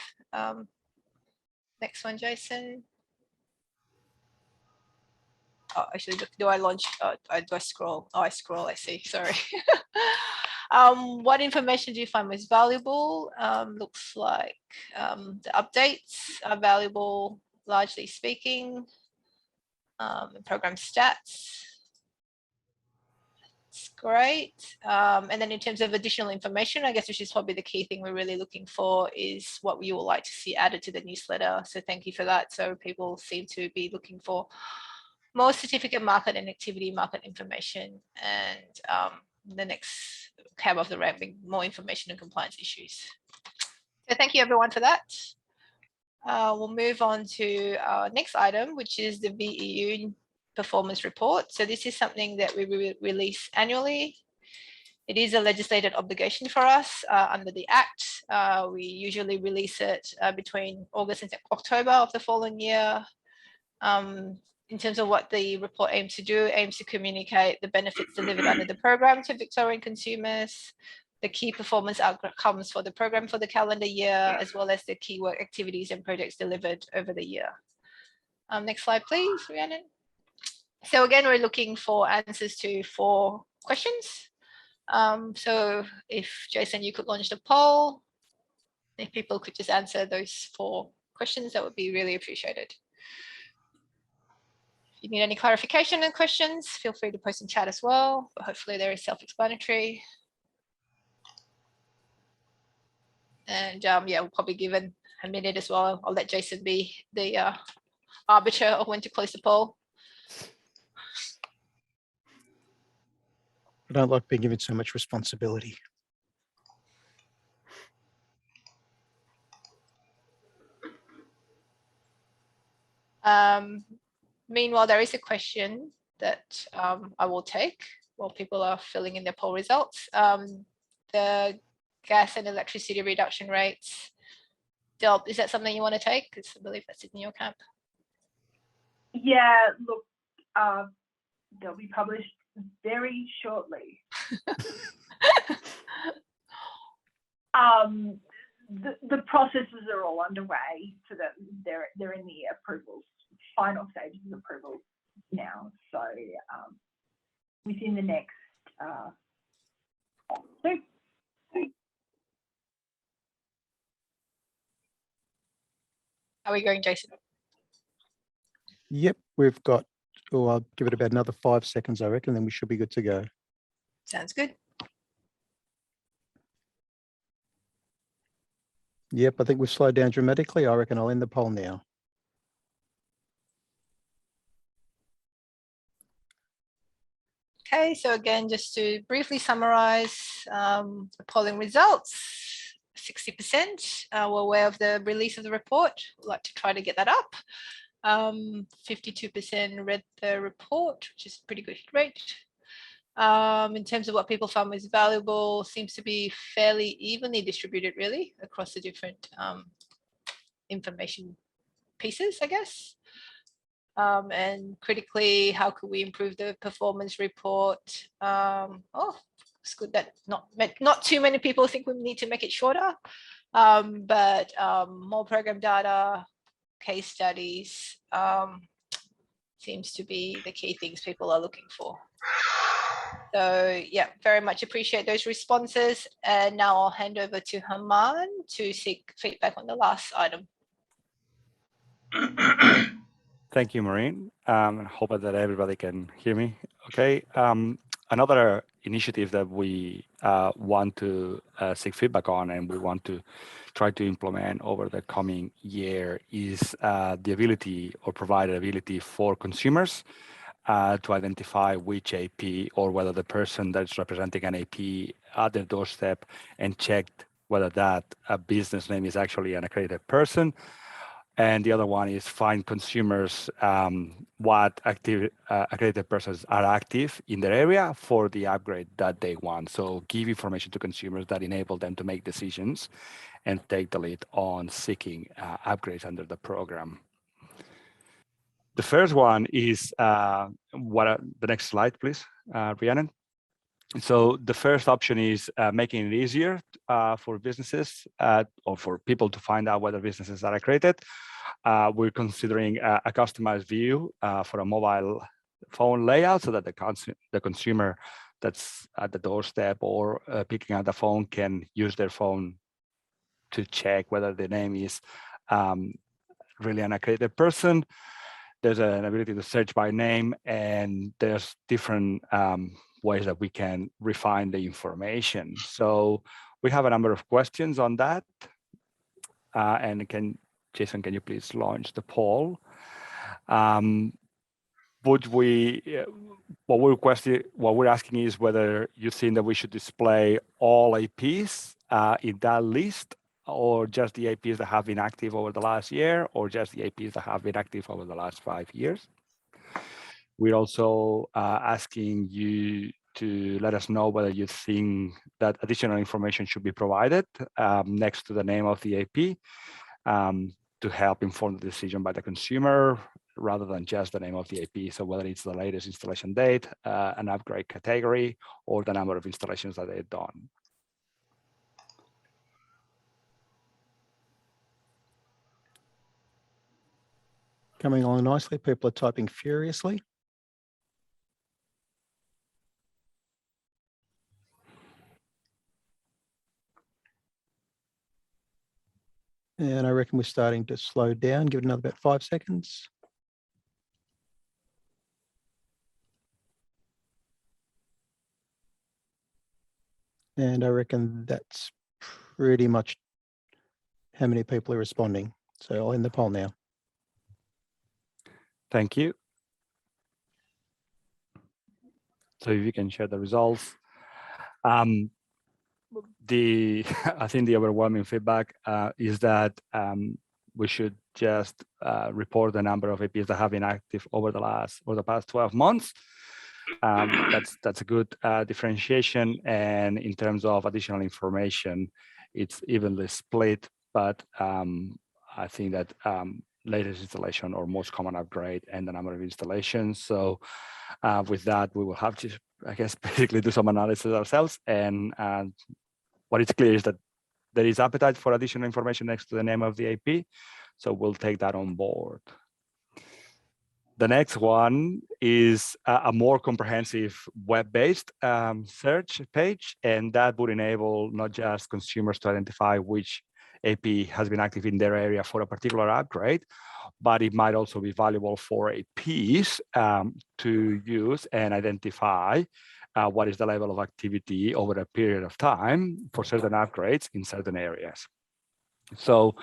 Next one, Jason. Oh, actually, do I launch? Do I scroll? Oh, I scroll, I see. Sorry. What information do you find most valuable? Looks like the updates are valuable, largely speaking. Program stats. That's great. And then in terms of additional information, I guess, which is probably the key thing we're really looking for, is what you would like to see added to the newsletter. So thank you for that. So people seem to be looking for more certificate market and activity market information, and the next cab of the rank being more information and compliance issues. So thank you everyone for that. We'll move on to our next item, which is the VEU performance report. So this is something that we release annually. It is a legislated obligation for us under the Act. We usually release it between August and October of the following year. In terms of what the report aims to do, aims to communicate the benefits delivered under the program to Victorian consumers, the key performance outcomes for the program for the calendar year, as well as the key work activities and projects delivered over the year. Next slide, please, Rhiannon. So again, we're looking for answers to 4 questions. So if Jason, you could launch the poll, if people could just answer those 4 questions, that would be really appreciated. If you need any clarification and questions, feel free to post in chat as well, but hopefully they're self-explanatory. And yeah, we'll probably give it a minute as well. I'll let Jason be the arbiter of when to close the poll. I don't like being given so much responsibility. Meanwhile, there is a question that I will take while people are filling in their poll results. The gas and electricity reduction rates. Del, is that something you want to take? Because I believe that's in your camp. Yeah, look, they'll be published very shortly. The processes are all underway, so that they're in the approvals final stages of approval now. So within the next How are we going, Jason? Yep, we've got, oh, I'll give it about another 5 seconds, I reckon, then we should be good to go. Sounds good. Yep, I think we've slowed down dramatically. I reckon I'll end the poll now. Okay, so again, just to briefly summarize the polling results, 60% were aware of the release of the report. We'd like to try to get that up. 52% read the report, which is a pretty good hit rate. In terms of what people found was valuable, seems to be fairly evenly distributed really across the different information pieces, I guess. And critically, how could we improve the performance report? Oh, it's good that not too many people think we need to make it shorter, but more program data, case studies seems to be the key things people are looking for. So yeah, very much appreciate those responses. And now I'll hand over to Haman to seek feedback on the last item. Thank you, Maureen. I hope that everybody can hear me okay. Another initiative that we want to seek feedback on and we want to try to implement over the coming year is the ability or provide ability for consumers to identify which AP or whether the person that's representing an AP at their doorstep and checked whether that business name is actually an accredited person. And the other one is find consumers what accredited persons are active in their area for the upgrade that they want. So give information to consumers that enable them to make decisions and take the lead on seeking upgrades under the program. The first one is the next slide, please, Rhiannon. So the first option is making it easier for businesses or for people to find out whether businesses are accredited. We're considering a customized view for a mobile phone layout so that the consumer that's at the doorstep or picking up the phone can use their phone to check whether the name is really an accredited person. There's an ability to search by name, and there's different ways that we can refine the information. So we have a number of questions on that. And Jason, can you please launch the poll? What we're asking is whether you think that we should display all APs in that list, or just the APs that have been active over the last year, or just the APs that have been active over the last 5 years. We're also asking you to let us know whether you think that additional information should be provided next to the name of the AP to help inform the decision by the consumer rather than just the name of the AP. So whether it's the latest installation date, an upgrade category, or the number of installations that they've done. Coming along nicely, people are typing furiously. And I reckon we're starting to slow down. Give it another about 5 seconds. And I reckon that's pretty much how many people are responding. So I'll end the poll now. Thank you. So if you can share the results. I think the overwhelming feedback is that we should just report the number of APs that have been active over the past 12 months. That's a good differentiation. And in terms of additional information, it's evenly split, but I think that latest installation or most common upgrade and the number of installations. So with that, we will have to, I guess, basically do some analysis ourselves. And what is clear is that there is appetite for additional information next to the name of the AP. So we'll take that on board. The next one is a more comprehensive web-based search page, and that would enable not just consumers to identify which AP has been active in their area for a particular upgrade, but it might also be valuable for APs to use and identify what is the level of activity over a period of time for certain upgrades in certain areas. So,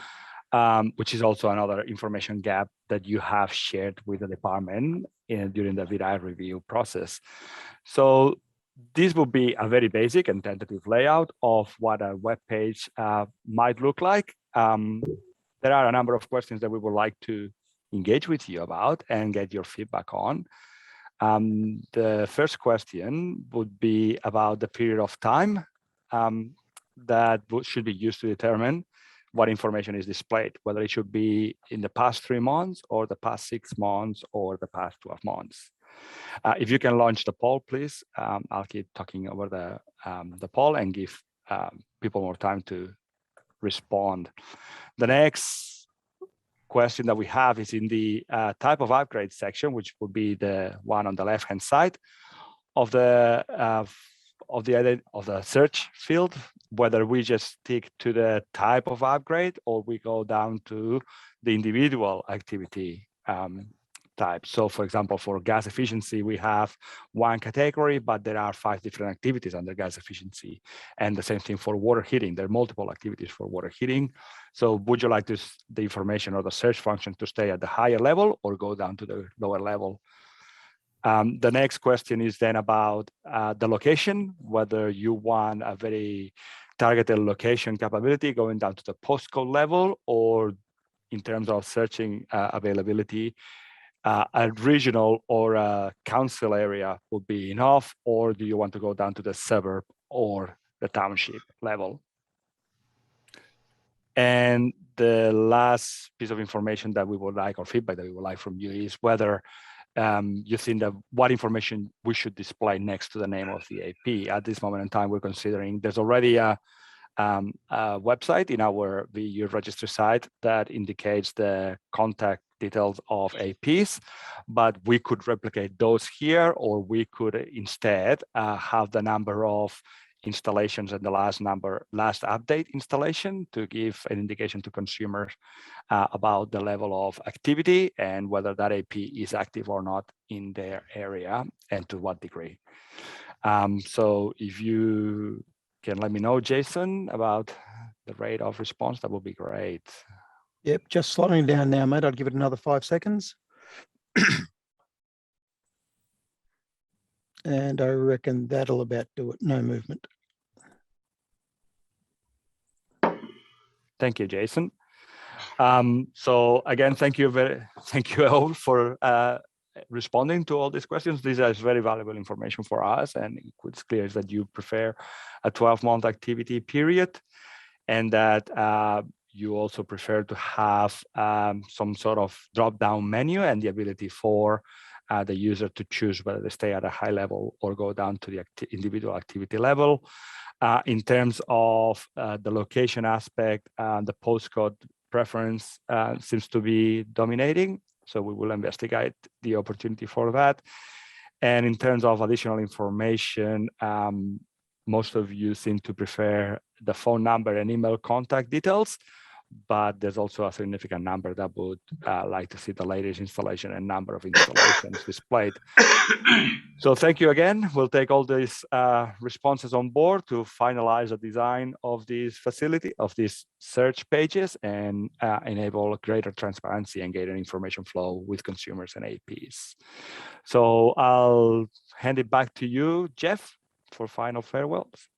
which is also another information gap that you have shared with the department during the VDI review process. So this will be a very basic and tentative layout of what a web page might look like. There are a number of questions that we would like to engage with you about and get your feedback on. The first question would be about the period of time that should be used to determine what information is displayed, whether it should be in the past 3 months or the past 6 months or the past 12 months. If you can launch the poll, please. I'll keep talking over the poll and give people more time to respond. The next question that we have is in the type of upgrade section, which would be the one on the left-hand side of the search field, whether we just stick to the type of upgrade or we go down to the individual activity type. So for example, for gas efficiency, we have one category, but there are 5 different activities under gas efficiency. And the same thing for water heating. There are multiple activities for water heating. So would you like the information or the search function to stay at the higher level or go down to the lower level? The next question is then about the location, whether you want a very targeted location capability going down to the postcode level, or in terms of searching availability, a regional or a council area would be enough, or do you want to go down to the suburb or the township level? And the last piece of information that we would like, or feedback that we would like from you, is whether you think that what information we should display next to the name of the AP. At this moment in time, we're considering there's already a website in our VU registry site that indicates the contact details of APs, but we could replicate those here, or we could instead have the number of installations and the last update installation to give an indication to consumers about the level of activity and whether that AP is active or not in their area and to what degree. So if you can let me know, Jason, about the rate of response, that would be great. Yep, just slowing down now, mate. I'll give it another 5 seconds. And I reckon that'll about do it. No movement. Thank you, Jason. So again, thank you all for responding to all these questions. These are very valuable information for us, and it's clear that you prefer a 12-month activity period, and that you also prefer to have some sort of drop-down menu and the ability for the user to choose whether they stay at a high level or go down to the individual activity level. In terms of the location aspect, the postcode preference seems to be dominating. So we will investigate the opportunity for that. And in terms of additional information, most of you seem to prefer the phone number and email contact details, but there's also a significant number that would like to see the latest installation and number of installations displayed. So thank you again. We'll take all these responses on board to finalize the design of this facility, of these search pages, and enable greater transparency and greater information flow with consumers and APs. So I'll hand it back to you, Jeff, for final farewells.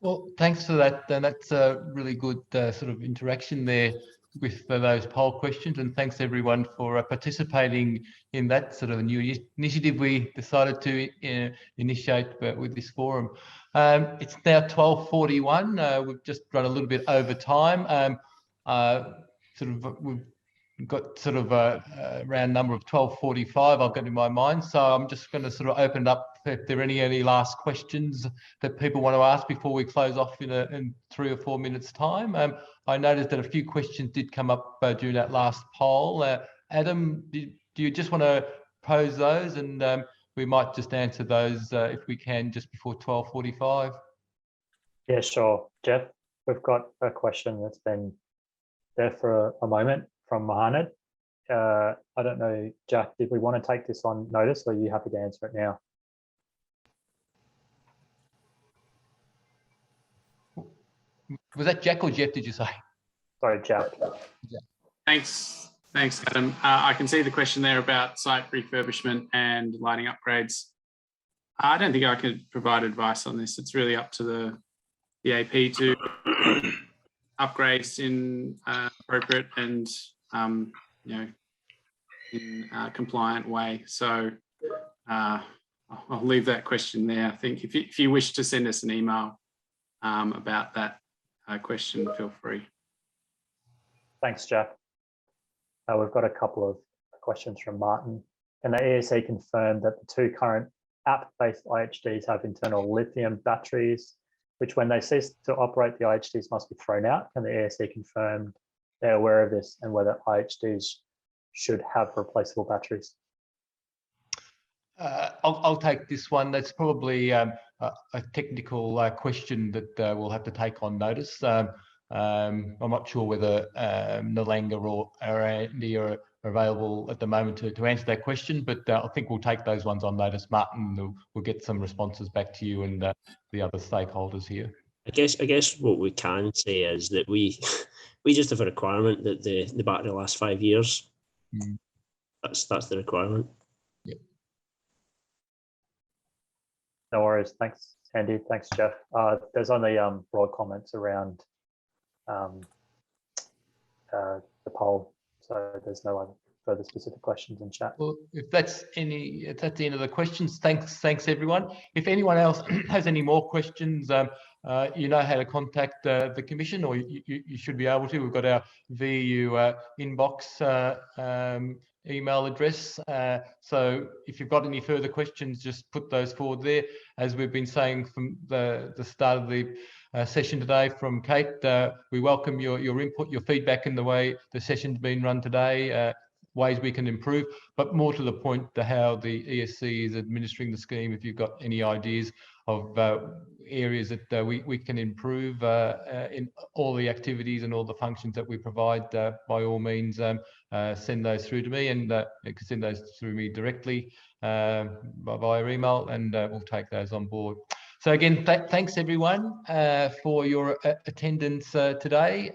Well, thanks for that. And that's a really good sort of interaction there with those poll questions. And thanks everyone for participating in that sort of a new initiative we decided to initiate with this forum. It's now 12:41. We've just run a little bit over time. We've got sort of a round number of 12:45 I've got in my mind. So I'm just going to sort of open it up if there are any last questions that people want to ask before we close off in 3 or 4 minutes time. I noticed that a few questions did come up during that last poll. Adam, do you just want to pose those, and we might just answer those if we can just before 12:45. Yeah, sure. Jeff, we've got a question that's been there for a moment from Mohammed. I don't know, Jack, did we want to take this on notice, or are you happy to answer it now? Was that Jack or Jeff, did you say? Sorry, Jack. Thanks, Adam. I can see the question there about site refurbishment and lighting upgrades. I don't think I could provide advice on this. It's really up to the AP to upgrades in appropriate and in a compliant way. So I'll leave that question there. I think if you wish to send us an email about that question, feel free. Thanks, Jeff. We've got a couple of questions from Martin. Can the ESC confirm that the 2 current app-based IHDs have internal lithium batteries, which when they cease to operate, the IHDs must be thrown out? Can the ESC confirm they're aware of this and whether IHDs should have replaceable batteries? I'll take this one. That's probably a technical question that we'll have to take on notice. I'm not sure whether Nalanga or Andy are available at the moment to answer that question, but I think we'll take those ones on notice. Martin, we'll get some responses back to you and the other stakeholders here. I guess what we can say is that we just have a requirement that the battery lasts 5 years. Mm. That's the requirement. Yep. No worries. Thanks, Andy. Thanks, Jeff. There's only broad comments around the poll, so there's no other further specific questions in chat. Well, if that's the end of the questions, thanks everyone. If anyone else has any more questions, you know how to contact the Commission, or you should be able to. We've got our VU inbox email address. So if you've got any further questions, just put those forward there. As we've been saying from the start of the session today from Kate, we welcome your input, your feedback in the way the session's been run today, ways we can improve, but more to the point to how the ESC is administering the scheme. If you've got any ideas of areas that we can improve in all the activities and all the functions that we provide, by all means, send those through to me, and you can send those through me directly via email, and we'll take those on board. So again, thanks everyone for your attendance today.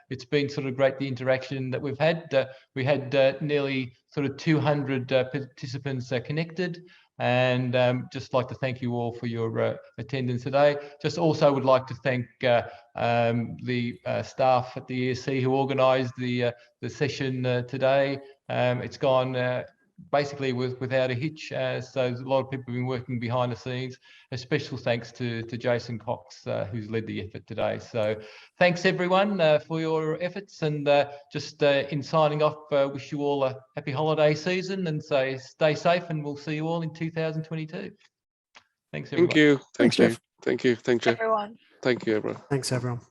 It's been sort of great, the interaction that we've had. We had nearly sort of 200 participants connected, and just like to thank you all for your attendance today. Just also would like to thank the staff at the ESC who organised the session today. It's gone basically without a hitch, so a lot of people have been working behind the scenes. A special thanks to Jason Cox, who's led the effort today. So thanks everyone for your efforts, and just in signing off, wish you all a happy holiday season, and say stay safe, and we'll see you all in 2022. Thanks everyone. Thank you. Thanks, Jeff. Thank you. Thank you, Jeff. Everyone. Thank you, everyone. Thanks, everyone.